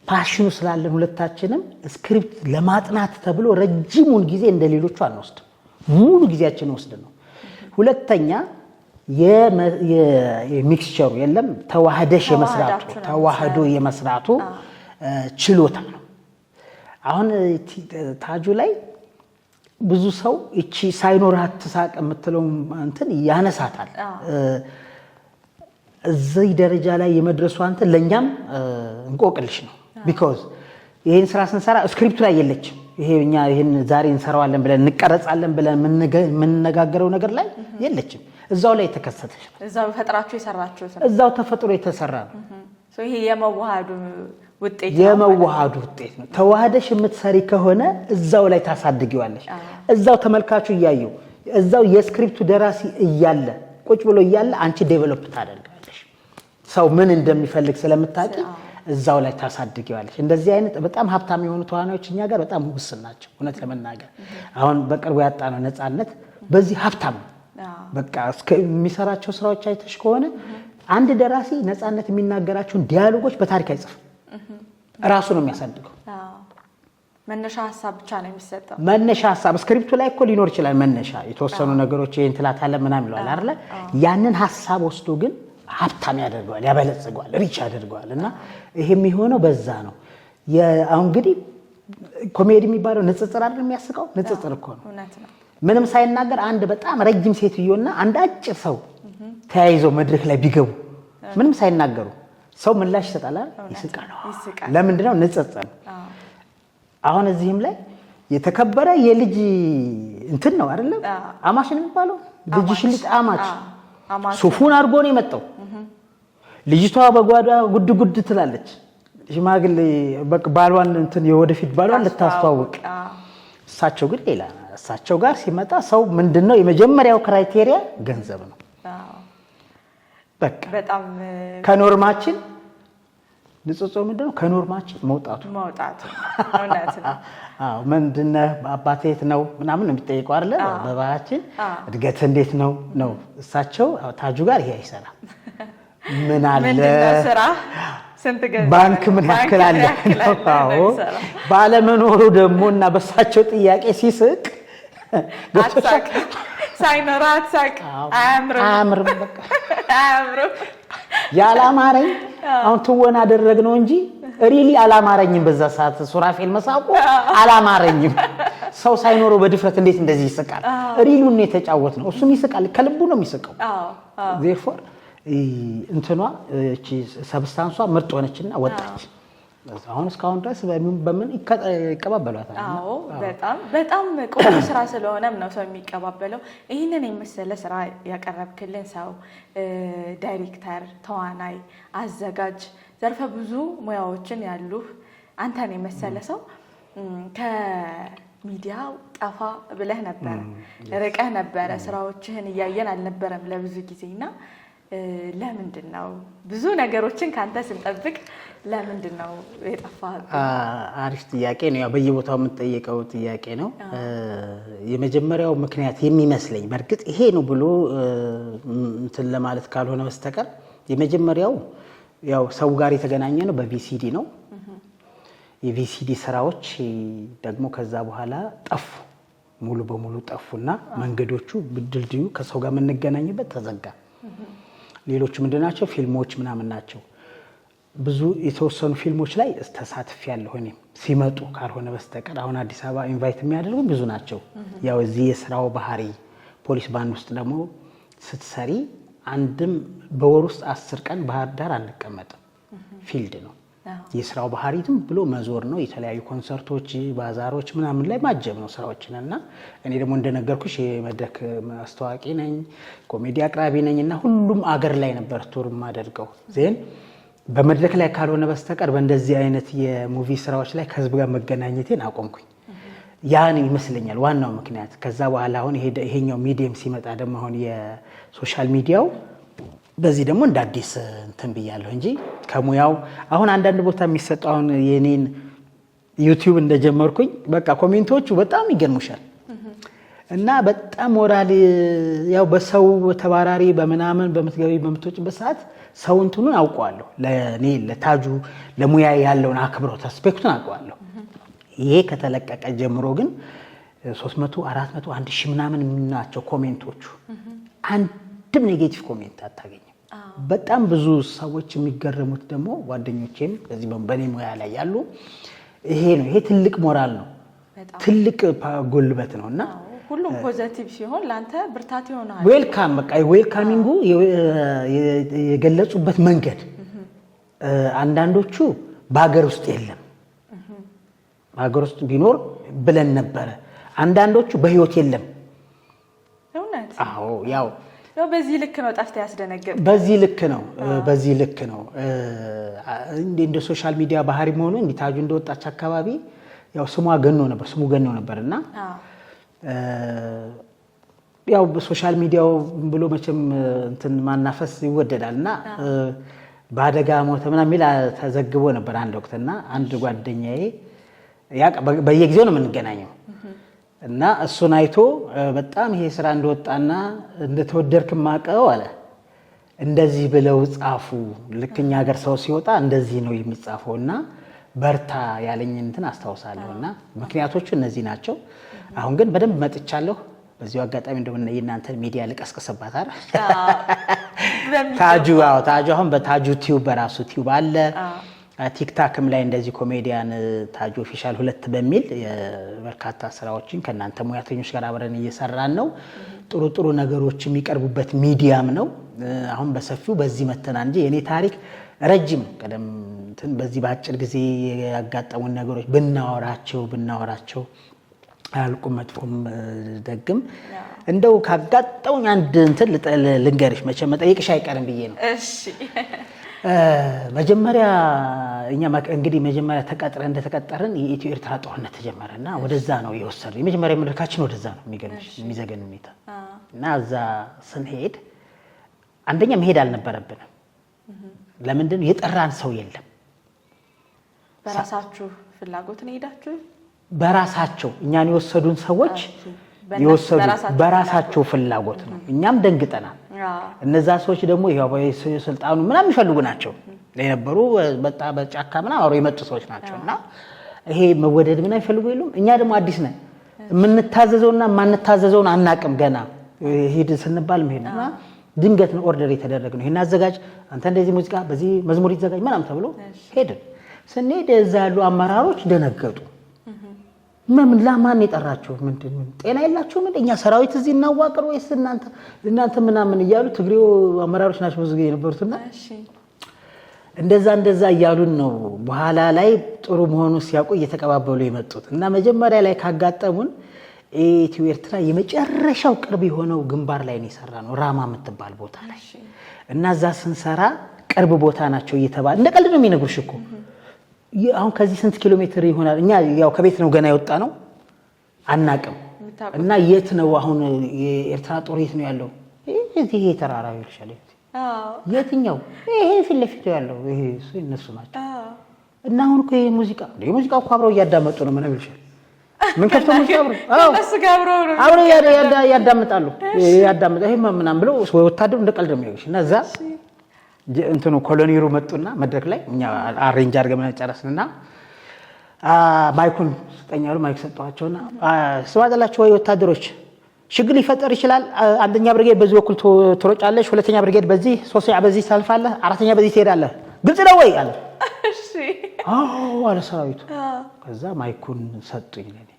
ፓሽኑ ስላለን ሁለታችንም ስክሪፕት ለማጥናት ተብሎ ረጅሙን ጊዜ እንደሌሎቹ አንወስድ ሙሉ ጊዜያችን ወስድ ነው ሁለተኛ የሚክስቸሩ የለም ተዋህደሽ የመስራቱ ተዋህዶ የመስራቱ ችሎታ ነው አሁን ታጁ ላይ ብዙ ሰው እቺ ሳይኖርሃት ተሳቅ የምትለው እንትን ያነሳታል እዚህ ደረጃ ላይ የመድረሱ አንተ ለኛም እንቆቅልሽ ነው ቢኮዝ ይሄን ስራ ስንሰራ ስክሪፕቱ ላይ የለችም ይሄኛ ይሄን ዛሬ እንሰራዋለን ብለን እንቀረጻለን ብለን የምንነጋገረው ነገር ላይ የለችም እዛው ላይ ተከሰተሽ እዛው ፈጥራችሁ የሰራችሁ እዛው ተፈጥሮ የተሰራ ነው ይሄ የመዋሃዱ ውጤት ነው ተዋህደሽ የምትሰሪ ከሆነ እዛው ላይ ታሳድጊዋለሽ እዛው ተመልካቹ ያያየው እዛው የስክሪፕቱ ደራሲ እያለ ቁጭ ብሎ እያለ አንቺ ዴቨሎፕ ታደርጋለሽ ሰው ምን እንደሚፈልግ ስለምታቂ እዛው ላይ ታሳድጊዋለሽ እንደዚህ አይነት በጣም ሀብታም የሆኑ ተዋናዮች እኛ ጋር በጣም ውስን ናቸው እውነት ለመናገር አሁን በቅርቡ ያጣነው ነፃነት በዚህ ሀብታም በቃ የሚሰራቸው ስራዎች አይተሽ ከሆነ አንድ ደራሲ ነፃነት የሚናገራቸውን ዲያሎጎች በታሪክ አይጽፍም ራሱ ነው የሚያሳድገው መነሻ ሐሳብ ብቻ ነው የሚሰጠው መነሻ ሐሳብ ስክሪፕቱ ላይ እኮ ሊኖር ይችላል መነሻ የተወሰኑ ነገሮች ይሄን ትላታለ ምናምን ይላል አይደል ያንን ሐሳብ ወስዶ ግን ሀብታም ያደርገዋል ያበለጽገዋል ሪች ያደርገዋል እና ይሄ የሚሆነው በዛ ነው አሁን እንግዲህ ኮሜዲ የሚባለው ንጽጽር አይደል የሚያስቀው ንጽጽር እኮ ነው ምንም ሳይናገር አንድ በጣም ረጅም ሴትዮና አንድ አጭር ሰው ተያይዘው መድረክ ላይ ቢገቡ ምንም ሳይናገሩ ሰው ምላሽ ይሰጣል ይስቃል ለምንድን ነው ንጽጽር አሁን እዚህም ላይ የተከበረ የልጅ እንትን ነው አይደል አማሽ ነው የሚባለው ልጅሽ ልጅ አማች ሱፉን አርጎ ነው የመጣው ልጅቷ በጓዳ ጉድ ጉድ ትላለች ሽማግሌ በቃ ባሏን እንትን የወደፊት ባሏን ልታስተዋውቅ እሳቸው ግን ሌላ እሳቸው ጋር ሲመጣ ሰው ምንድነው የመጀመሪያው ክራይቴሪያ ገንዘብ ነው በቃ በጣም ከኖርማችን ንጽጽሩ ምንድነው ከኖርማችን መውጣቱ እውነት ነው ምንድነው አባቴት ነው ምናምን የሚጠይቀው አይደለ በባህላችን እድገት እንዴት ነው ነው እሳቸው ታጁ ጋር ይሄ አይሰራ ምን አለ ምንድነው ስራ ስንት ገንዘብ ባንክ ምን ያክል አለ ነው ባለመኖሩ ደሞና በሳቸው ጥያቄ ሲስቅ አትሳቅ ሳይኖር አትሳቅ አያምርም በቃ አያምርም ያላማረኝ አሁን ትወና አደረግነው እንጂ ሪሊ አላማረኝም በዛ ሰዓት ሱራፌል መሳቁ አላማረኝም ሰው ሳይኖረው በድፍረት እንዴት እንደዚህ ይስቃል ሪሉን ነው የተጫወት ነው እሱም ይስቃል ከልቡ ነው የሚስቀው therefore እንትኗ እቺ ሰብስታንሷ ምርጥ ሆነችና ወጣች አሁን እስካሁን ድረስ በምን ይቀባበሏታል በጣም ቆንጆ ስራ ስለሆነም ነው ሰው የሚቀባበለው ይሄንን የመሰለ ስራ ያቀረብክልን ሰው ዳይሬክተር ተዋናይ አዘጋጅ ዘርፈ ብዙ ሙያዎችን ያሉ አንተን የመሰለ ሰው ከሚዲያ ጠፋ ብለህ ነበር ርቀህ ነበር ስራዎችህን እያየን አልነበረም ለብዙ ጊዜና ለምንድነው ብዙ ነገሮችን ካንተ ስንጠብቅ ለምንድነው የጠፋው አሪፍ ጥያቄ ነው ያው በየቦታው የምትጠይቀው ጥያቄ ነው የመጀመሪያው ምክንያት የሚመስለኝ በርግጥ ይሄ ነው ብሎ እንትን ለማለት ካልሆነ በስተቀር የመጀመሪያው ያው ሰው ጋር የተገናኘ ነው በቪሲዲ ነው የቪሲዲ ስራዎች ደግሞ ከዛ በኋላ ጠፉ ሙሉ በሙሉ ጠፉና መንገዶቹ ድልድዩ ከሰው ጋር የምንገናኝበት ተዘጋ ሌሎች ምንድናቸው ፊልሞች ምናምን ናቸው ብዙ የተወሰኑ ፊልሞች ላይ ተሳትፍ ያለው እኔም ሲመጡ ካልሆነ በስተቀር አሁን አዲስ አበባ ኢንቫይት የሚያደርጉ ብዙ ናቸው ያው እዚህ የስራው ባህሪ ፖሊስ ባንድ ውስጥ ደግሞ ስትሰሪ አንድም በወር ውስጥ 10 ቀን ባህር ዳር አንቀመጥም ፊልድ ነው የስራው ባህሪ ዝም ብሎ መዞር ነው። የተለያዩ ኮንሰርቶች፣ ባዛሮች ምናምን ላይ ማጀብ ነው ስራዎችን እና እኔ ደግሞ እንደነገርኩሽ የመድረክ አስተዋቂ ነኝ፣ ኮሜዲ አቅራቢ ነኝ እና ሁሉም አገር ላይ ነበር ቱር የማደርገው። ዜን በመድረክ ላይ ካልሆነ በስተቀር በእንደዚህ አይነት የሙቪ ስራዎች ላይ ከህዝብ ጋር መገናኘቴን አቆምኩኝ። ያን ይመስለኛል ዋናው ምክንያት። ከዛ በኋላ አሁን ይሄኛው ሚዲየም ሲመጣ ደግሞ አሁን የሶሻል ሚዲያው በዚህ ደግሞ እንደ አዲስ እንትን ብያለሁ እንጂ ከሙያው አሁን አንዳንድ ቦታ የሚሰጠው አሁን የኔን ዩቲዩብ እንደጀመርኩኝ በቃ ኮሜንቶቹ በጣም ይገርሙሻል እና በጣም ሞራል ያው በሰው ተባራሪ በምናምን በምትገቢ በምትወጭበት ሰዓት ሰው እንትኑን አውቀዋለሁ። ለኔ ለታጁ ለሙያ ያለውን አክብሮት ሪስፔክቱን አውቀዋለሁ። ይሄ ከተለቀቀ ጀምሮ ግን 300 400 1000 ምናምን ናቸው ኮሜንቶቹ። አንድም ኔጌቲቭ ኮሜንት አታገኝም። በጣም ብዙ ሰዎች የሚገረሙት ደግሞ ጓደኞቼም በዚህ በኔ ሙያ ላይ ያሉ ይሄ ነው። ይሄ ትልቅ ሞራል ነው፣ ትልቅ ጉልበት ነው እና ሁሉም ፖዚቲቭ ሲሆን ላንተ ብርታት ይሆናል። ዌልካም በቃ ዌልካሚንጉ የገለጹበት መንገድ አንዳንዶቹ በሀገር ውስጥ የለም በሀገር ውስጥ ቢኖር ብለን ነበረ። አንዳንዶቹ በህይወት የለም። እውነት? አዎ ያው በዚህ ልክ ነው ጠፍታ ያስደነገጠ። በዚህ ልክ ነው እንደ ሶሻል ሚዲያ ባህሪ መሆኑ እንዲታጁ እንደወጣች አካባቢ ያው ስሙ ገኖ ነበርና ያው በሶሻል ሚዲያው ብሎ መቼም እንትን ማናፈስ ይወደዳልና በአደጋ ሞተ ምናምን የሚል ተዘግቦ ነበር አንድ ወቅትና አንድ ጓደኛዬ በየጊዜው ነው የምንገናኘው እና እሱን አይቶ በጣም ይሄ ስራ እንደወጣና እንደተወደድክ ማቀው አለ። እንደዚህ ብለው ጻፉ። ልክኛ ሀገር ሰው ሲወጣ እንደዚህ ነው የሚጻፈውና በርታ ያለኝ እንትን አስታውሳለሁና ምክንያቶቹ እነዚህ ናቸው። አሁን ግን በደንብ መጥቻለሁ። በዚሁ አጋጣሚ እንደሆነ የእናንተን ሚዲያ ልቀስቀስባት አይደል? ታጁ አሁን በታጁ ቲዩብ በራሱ ቲዩብ አለ። ቲክታክም ላይ እንደዚህ ኮሜዲያን ታጁ ኦፊሻል 2 በሚል በርካታ ስራዎችን ከእናንተ ሙያተኞች ጋር አብረን እየሰራን ነው። ጥሩ ነገሮች የሚቀርቡበት ሚዲያም ነው። አሁን በሰፊው በዚህ መተና እንጂ የኔ ታሪክ ረጅም ቀደም እንትን በዚህ በአጭር ጊዜ ያጋጠሙን ነገሮች ብናወራቸው አልቁም መጥፎም ደግም እንደው ካጋጠሙኝ አንድ እንትን ልንገርሽ መቼም መጠየቅሽ አይቀርም ብዬ ነው። እሺ መጀመሪያ እንደተቀጠረን የኢትዮ ኤርትራ ጦርነት ተጀመረና ወደዛ ነው የወሰደው። የመጀመሪያ መድረካችን ወደዛ ነው የሚዘገን ሁኔታ እና እዛ ስንሄድ አንደኛ መሄድ አልነበረብንም። ለምንድን የጠራን ሰው የለም። በራሳችሁ ፍላጎት ነው ሄዳችሁ? በራሳቸው እኛን የወሰዱን ሰዎች በራሳቸው ፍላጎት ነው። እኛም ደንግጠናል። እነዛ ሰዎች ደግሞ ይሄው ስልጣኑ ምናምን የሚፈልጉ ናቸው የነበሩ በጣም በጫካ ምናምን አብረው የመጡ ሰዎች ናቸውና ይሄ መወደድ ምናምን ይፈልጉ የሉም። እኛ ደግሞ አዲስ ነን። የምንታዘዘውና የማንታዘዘውን አናቅም። ገና ሄድ ስንባል መሄድና ድንገት ነው ኦርደር የተደረገው። ይሄን አዘጋጅ አንተ እንደዚህ ሙዚቃ በዚህ መዝሙር ይዘጋጅ ምናምን ተብሎ ሄድን። ስንሄድ እዛ ያሉ አመራሮች ደነገጡ። ምን ለማን የጠራችሁ? ምንድን ጤና የላችሁም? እኛ ሰራዊት እዚህ እናዋቅር ወይስ እናንተ ምናምን እያሉ ትግሬው አመራሮች ናቸው ብዙ ጊዜ የነበሩትና እንደዛ እያሉን ነው። በኋላ ላይ ጥሩ መሆኑ ሲያውቁ እየተቀባበሉ የመጡት እና መጀመሪያ ላይ ካጋጠሙን ኢትዮ ኤርትራ የመጨረሻው ቅርብ የሆነው ግንባር ላይ ነው የሰራነው፣ ራማ የምትባል ቦታ ላይ እና እዛ ስንሰራ ቅርብ ቦታ ናቸው እየተባለ እንደ ቀልድ ነው የሚነግሩሽ እኮ አሁን ከዚህ ስንት ኪሎ ሜትር ይሆናል? እኛ ያው ከቤት ነው ገና የወጣ ነው አናቅም። እና የት ነው አሁን የኤርትራ ጦር የት ነው ያለው? ይሄ ተራራው ይልሻል። የትኛው? ይሄ ፊት ለፊት ያለው ይሄ እነሱ ናቸው። እና አሁን እኮ ይሄ ሙዚቃ እኮ አብረው እያዳመጡ ነው። ምን ይልሻል? ምን ከፍተው ሙዚቃ አብረው ያዳምጣሉ። ይሄ ምናምን ብለው ወታደሩ እንደ ቀልድ ነው የሚያዩሽ እና እዛ እንትኑ ኮሎኔሩ መጡና መድረክ ላይ እኛ አሬንጅ አድርገን ጨረስንና ማይኩን ስጠኛሉ። ማይክ ሰጠኋቸውና ስማላችሁ ወይ ወታደሮች ችግር ሊፈጠር ይችላል። አንደኛ ብርጌድ በዚህ በኩል ትሮጫለሽ፣ ሁለተኛ ብርጌድ በዚህ፣ ሶስተኛ በዚህ ታልፋለህ፣ አራተኛ በዚህ ትሄዳለህ። ግልጽ ነው ወይ አለ። እሺ አዎ አለ ሰራዊቱ። ከዛ ማይኩን ሰጡኝ ለኔ።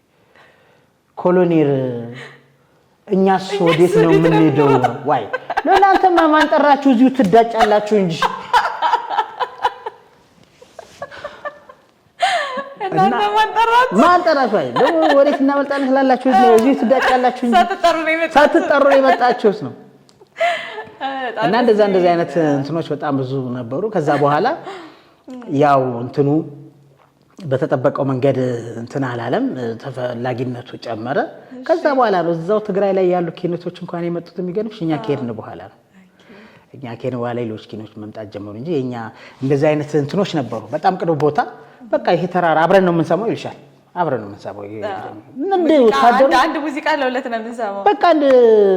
ኮሎኔር እኛስ ወዴት ነው የምንሄደው? ዋይ ለእናንተማ ማን ጠራችሁ? እዚሁ ትዳጫላችሁ እንጂ እና ማንጠራችሁ አይ ደግሞ ወዴት እናመልጣለን ስላላችሁ እዚህ ትዳጫላችሁ እንጂ ሳትጠሩ ነው የመጣችሁት ነው። እና እንደዛ አይነት እንትኖች በጣም ብዙ ነበሩ። ከዛ በኋላ ያው እንትኑ በተጠበቀው መንገድ እንትን አላለም፣ ተፈላጊነቱ ጨመረ። ከዛ በኋላ ነው እዛው ትግራይ ላይ ያሉ ኪኖቶች እንኳን የመጡት። የሚገርምሽ እኛ ከሄድን በኋላ ነው። እኛ ከሄድን በኋላ ሌሎች ኪኖች መምጣት ጀመሩ እንጂ የኛ እንደዛ አይነት እንትኖች ነበሩ። በጣም ቅርብ ቦታ በቃ ይሄ ተራራ አብረን ነው የምንሰማው ይልሻል። አብረን ነው የምንሰማው። አንድ ሙዚቃ ለሁለት ነው የምንሰማው በቃ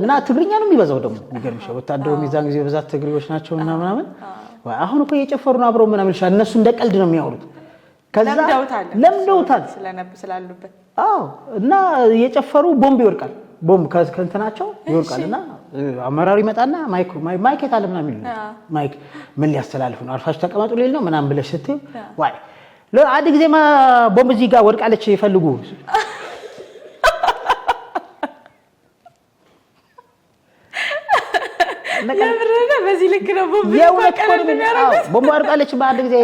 እና ትግርኛ ነው የሚበዛው ደግሞ የሚገርምሽ። ወታደሩ ሚዛን ጊዜ በዛት ትግሪዎች ናቸውና ምናምን አሁን እኮ እየጨፈሩ ነው አብረው ምናምን ይልሻል። እነሱ እንደ ቀልድ ነው የሚያወሩት። ከዛ ለምደውታል ስላሉበት እና እየጨፈሩ ቦምብ ይወርቃል። ቦምብ ከእንትናቸው ይወርቃልና አመራሩ ይመጣና ማይክ የት አለ ምናምን ይላል። ማይክ ምን ሊያስተላልፍ ነው? አርፋችሁ ተቀመጡ ሊል ነው ምናምን ብለሽ ስትይ ዋይ ለአንድ ጊዜ ቦምብ እዚህ ጋር ወድቃለች ይፈልጉ ለምረና በዚህ ልክ ነው ቦምብ ወድቃለች በአንድ ጊዜ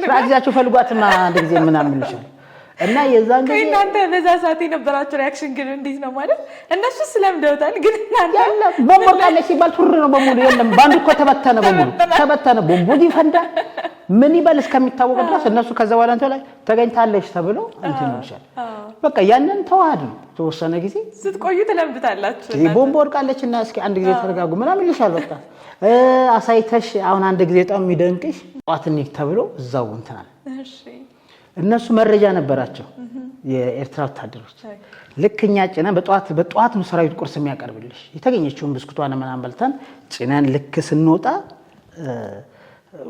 ፍራግዚያችሁ ፈልጓትና አንድ ጊዜ ምናምን ይልሻል። እና የዛን ጊዜ እናንተ በዛ ሰዓት የነበራችሁ ሪአክሽን ግን እንዴት ነው ማለት? እነሱ ስለምደውታል ግን እናንተ ያለ ቦምብ ወድቃለች ሲባል ቱር ነው በሙሉ የለም። ባንዱ እኮ ተበተነ ቦምቡ ይፈንዳ ምን ይበል እስከሚታወቅ ድረስ እነሱ ከዛ በኋላ እንትን ላይ ተገኝታለች ተብሎ እንትን ይልሻል። በቃ ያንን ተዋህድ ነው ተወሰነ ጊዜ ስትቆዩ ትለምብታላችሁ። ቦምብ ወድቃለችና እስኪ አንድ ጊዜ ተረጋጉ ምናምን ይልሻል። በቃ አሳይተሽ አሁን አንድ ጊዜ በጣም የሚደንቅሽ ጧትኒክ ተብሎ እዛው እንትን አለ። እሺ እነሱ መረጃ ነበራቸው የኤርትራ ወታደሮች። ልክኛ ጭነን በጧት ነው ሰራዊት ቁርስ የሚያቀርብልሽ። የተገኘችውን ብስኩቷን ምናምን በልተን ጭነን ልክ ስንወጣ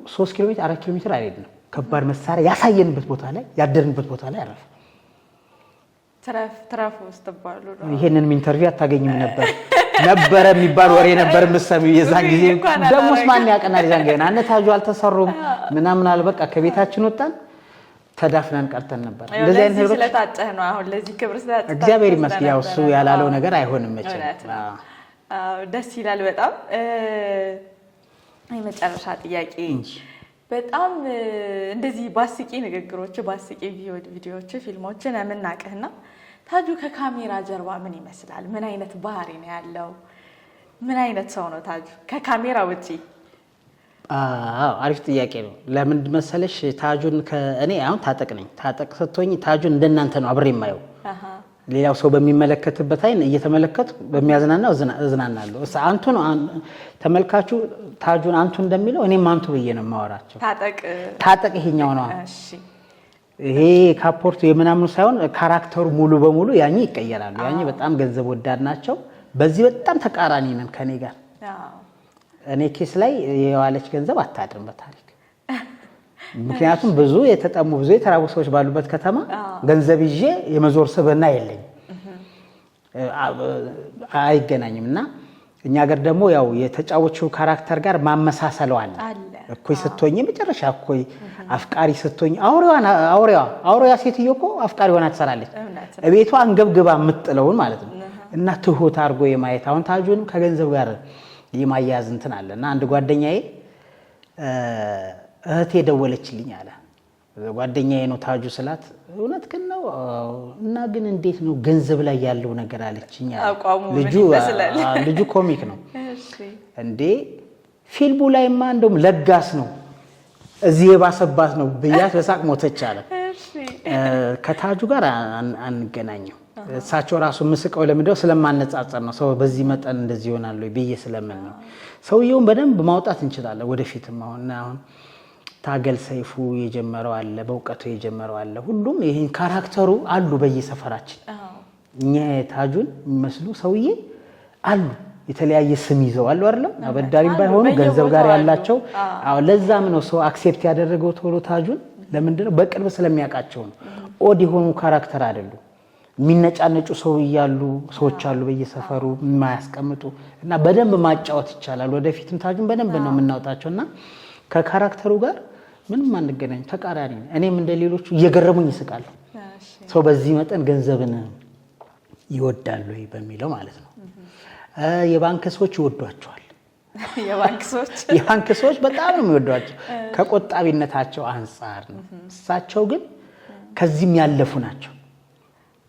3 ኪሎ ሜትር 4 ኪሎ ሜትር አይደለም ከባድ መሳሪያ ያሳየንበት ቦታ ላይ ያደርንበት ቦታ ላይ አረፈ። ትራፍ ውስጥ ባሉ ነው። ይሄንን ኢንተርቪው አታገኝም ነበረ የሚባል ወሬ ነበር የምትሰሚው የዛን ጊዜ። ደሞስ ማን ያቀናል የዛን ጊዜ አነታጁ አልተሰሩም ምናምን አለ። በቃ ከቤታችን ወጣን ተዳፍነን ቀርተን ነበር። እንደዚህ አይነት ነገር ስለታጨህ ነው አሁን ለዚህ ክብር ስለታጨህ እግዚአብሔር ይመስገን። ያው እሱ ያላለው ነገር አይሆንም መቼም። ደስ ይላል በጣም። የመጨረሻ ጥያቄ በጣም እንደዚህ ባስቂ ንግግሮች፣ ባስቂ ቪዲዮዎች፣ ፊልሞችን የምናውቅህና ታጁ ከካሜራ ጀርባ ምን ይመስላል? ምን አይነት ባህሪ ነው ያለው? ምን አይነት ሰው ነው ታጁ ከካሜራ ውጪ? አሪፍ ጥያቄ ነው። ለምን መሰለሽ ታጁን እኔ አሁን ታጠቅ ነኝ። ታጠቅ ስትሆኝ ታጁን እንደናንተ ነው አብሬ የማየው። ሌላው ሰው በሚመለከትበት አይን እየተመለከቱ በሚያዝናናው እዝናናለሁ። አንቱ ነው ተመልካቹ ታጁን አንቱ እንደሚለው እኔም አንቱ ብዬ ነው የማወራቸው። ታጠቅ ይሄኛው ነው። ይሄ ካፖርቱ የምናምኑ ሳይሆን ካራክተሩ ሙሉ በሙሉ ያኝ ይቀየራሉ። ያኝ በጣም ገንዘብ ወዳድ ናቸው። በዚህ በጣም ተቃራኒ ነን ከኔ ጋር። እኔ ኬስ ላይ የዋለች ገንዘብ አታድርም በታሪክ። ምክንያቱም ብዙ የተጠሙ ብዙ የተራቡ ሰዎች ባሉበት ከተማ ገንዘብ ይዤ የመዞር ስብዕና የለኝም፣ አይገናኝም። እና እኛ ሀገር ደግሞ ያው የተጫወቹው ካራክተር ጋር ማመሳሰለው አለ። እኮይ ስትሆኝ መጨረሻ እኮይ አፍቃሪ ስትሆኝ አውሬዋ ሴትዮ እኮ አፍቃሪ ሆና ትሰራለች። እቤቷ አንገብግባ የምትጥለውን ማለት ነው። እና ትሁት አድርጎ የማየት አሁን ታጁንም ከገንዘብ ጋር የማያያዝ እንትን አለ። እና አንድ ጓደኛዬ እህቴ ደወለችልኝ አለ። ጓደኛዬ ነው ታጁ ስላት እውነት ግን ነው እና ግን እንዴት ነው ገንዘብ ላይ ያለው ነገር አለችኝ አለ። ልጁ ኮሚክ ነው እንዴ ፊልሙ ላይማ እንደውም ለጋስ ነው እዚህ የባሰባት ነው ብያት በሳቅ ሞተች አለ። ከታጁ ጋር አንገናኘው። እሳቸው ራሱ ምስቀው ለምንድነው ስለማነጻጸር ነው። ሰው በዚህ መጠን እንደዚህ ይሆናል ወይ ብዬ ስለምን ነው። ሰውየውን በደንብ ማውጣት እንችላለን ወደፊትም። አሁን ታገል ሰይፉ የጀመረው አለ፣ በእውቀቱ የጀመረው አለ። ሁሉም ይሄን ካራክተሩ አሉ በየሰፈራችን። እኛ ታጁን የሚመስሉ ሰውዬ አሉ፣ የተለያየ ስም ይዘው አሉ አይደለም። አበዳሪም ባይሆኑ ገንዘብ ጋር ያላቸው። ለዛም ነው ሰው አክሴፕት ያደረገው ቶሎ ታጁን። ለምንድነው? በቅርብ ስለሚያውቃቸው ነው። ኦድ የሆኑ ካራክተር አይደሉም። የሚነጫነጩ ሰዎች አሉ በየሰፈሩ የማያስቀምጡ እና በደንብ ማጫወት ይቻላል። ወደፊትም ታጁን በደንብ ነው የምናወጣቸውና ከካራክተሩ ጋር ምንም አንገናኝ፣ ተቃራኒ። እኔም እንደሌሎቹ እየገረሙኝ ይስቃለሁ። ሰው በዚህ መጠን ገንዘብን ይወዳሉ በሚለው ማለት ነው። የባንክ ሰዎች ይወዷቸዋል። የባንክ ሰዎች በጣም ነው የሚወዷቸው ከቆጣቢነታቸው አንፃር ነው። እሳቸው ግን ከዚህም ያለፉ ናቸው።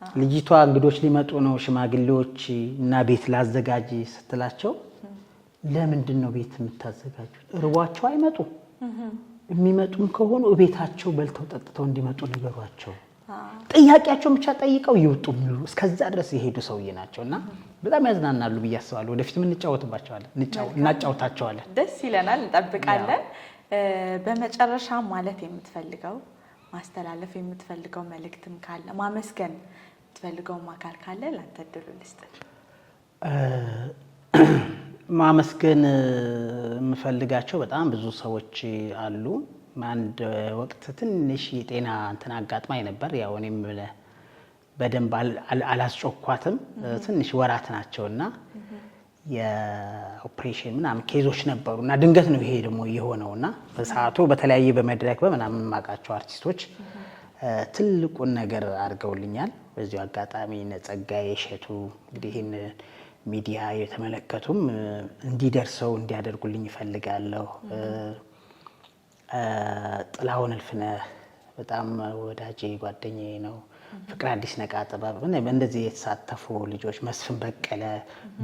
ልጅቷ እንግዶች ሊመጡ ነው ሽማግሌዎች እና ቤት ላዘጋጅ ስትላቸው ለምንድን ነው ቤት የምታዘጋጁት? ርቧቸው አይመጡ። የሚመጡም ከሆኑ ቤታቸው በልተው ጠጥተው እንዲመጡ ንገሯቸው። ጥያቄያቸውን ብቻ ጠይቀው ይውጡ የሚሉ እስከዛ ድረስ የሄዱ ሰውዬ ናቸውና በጣም ያዝናናሉ ብዬ አስባለሁ። ወደፊትም እናጫውታቸዋለን። ደስ ይለናል፣ እንጠብቃለን። በመጨረሻ ማለት የምትፈልገው ማስተላለፍ የምትፈልገው መልእክትም ካለ ማመስገን የምትፈልገው አካል ካለ ላንተ እድሉ ልስጥ። ማመስገን የምፈልጋቸው በጣም ብዙ ሰዎች አሉ። አንድ ወቅት ትንሽ የጤና እንትን አጋጥማኝ ነበር። ያው እኔም በደንብ አላስጮኳትም። ትንሽ ወራት ናቸውና የኦፕሬሽን ምናምን ኬዞች ነበሩና ድንገት ነው ይሄ ደግሞ የሆነውና በሰዓቱ በተለያየ በመድረክ በምናምን ማቃቸው አርቲስቶች ትልቁን ነገር አድርገውልኛል። በዚሁ አጋጣሚ ጸጋዬ እሸቱ እንግዲህ ይሄን ሚዲያ የተመለከቱም እንዲደርሰው እንዲያደርጉልኝ ይፈልጋለሁ። ጥላሁን እልፍነህ በጣም ወዳጄ ጓደኛዬ ነው። ፍቅር አዲስ ነቃ ጥበብ እንደዚህ የተሳተፉ ልጆች መስፍን በቀለ፣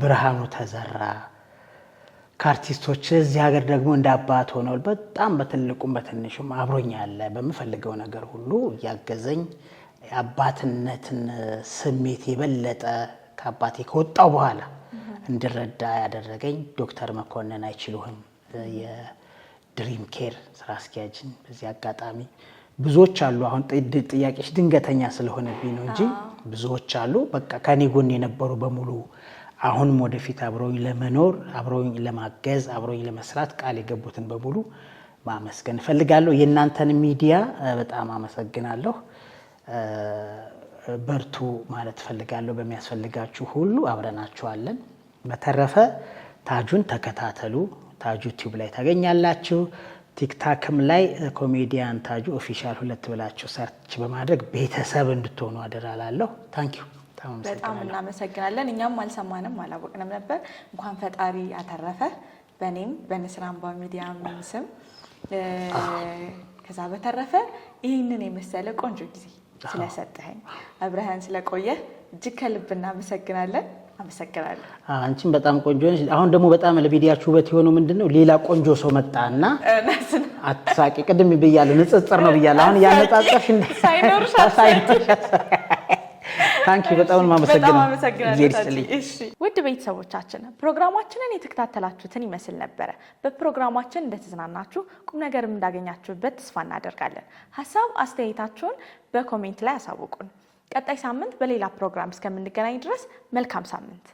ብርሃኑ ተዘራ ከአርቲስቶች እዚህ ሀገር ደግሞ እንደ አባት ሆነው በጣም በትልቁም በትንሹም አብሮኝ ያለ በምፈልገው ነገር ሁሉ እያገዘኝ የአባትነትን ስሜት የበለጠ ከአባቴ ከወጣው በኋላ እንድረዳ ያደረገኝ ዶክተር መኮንን አይችሉህም የድሪም ኬር ስራ አስኪያጅን በዚህ አጋጣሚ ብዙዎች አሉ። አሁን ጥያቄሽ ድንገተኛ ስለሆነብኝ ነው እንጂ ብዙዎች አሉ። በቃ ከኔ ጎን የነበሩ በሙሉ አሁንም ወደፊት አብረውኝ ለመኖር አብረውኝ ለማገዝ አብረውኝ ለመስራት ቃል የገቡትን በሙሉ ማመስገን እፈልጋለሁ። የእናንተን ሚዲያ በጣም አመሰግናለሁ። በርቱ ማለት እፈልጋለሁ። በሚያስፈልጋችሁ ሁሉ አብረናችኋለን። በተረፈ ታጁን ተከታተሉ። ታጁ ዩቲዩብ ላይ ታገኛላችሁ። ቲክታክም ላይ ኮሜዲያን ታጁ ኦፊሻል 2 ብላችሁ ሰርች በማድረግ ቤተሰብ እንድትሆኑ አደራላለሁ። ታንኪዩ በጣም እናመሰግናለን። እኛም አልሰማንም አላወቅንም ነበር። እንኳን ፈጣሪ አተረፈ በኔም በንስር አምባ ሚዲያ ስም። ከዛ በተረፈ ይህንን የመሰለ ቆንጆ ጊዜ ስለሰጠኸኝ አብረሃን ስለቆየ እጅግ ከልብ እናመሰግናለን። አመሰግናለሁ። አንቺም በጣም ቆንጆ ነሽ። አሁን ደግሞ በጣም ለቪዲያችሁ ውበት የሆነው ምንድነው ሌላ ቆንጆ ሰው መጣና አትሳቂ። ቅድም ብያለሁ ንጽጽር ነው ብያለሁ። አሁን ያነጻጸርሽ ሳይኖርሽ ታንኪ በጣም ማመሰግናለሁ። ውድ ቤተሰቦቻችን ፕሮግራማችንን የተከታተላችሁትን ይመስል ነበረ። በፕሮግራማችን እንደተዝናናችሁ ቁም ነገርም እንዳገኛችሁበት ተስፋ እናደርጋለን። ሐሳብ አስተያየታችሁን በኮሜንት ላይ አሳውቁን። ቀጣይ ሳምንት በሌላ ፕሮግራም እስከምንገናኝ ድረስ መልካም ሳምንት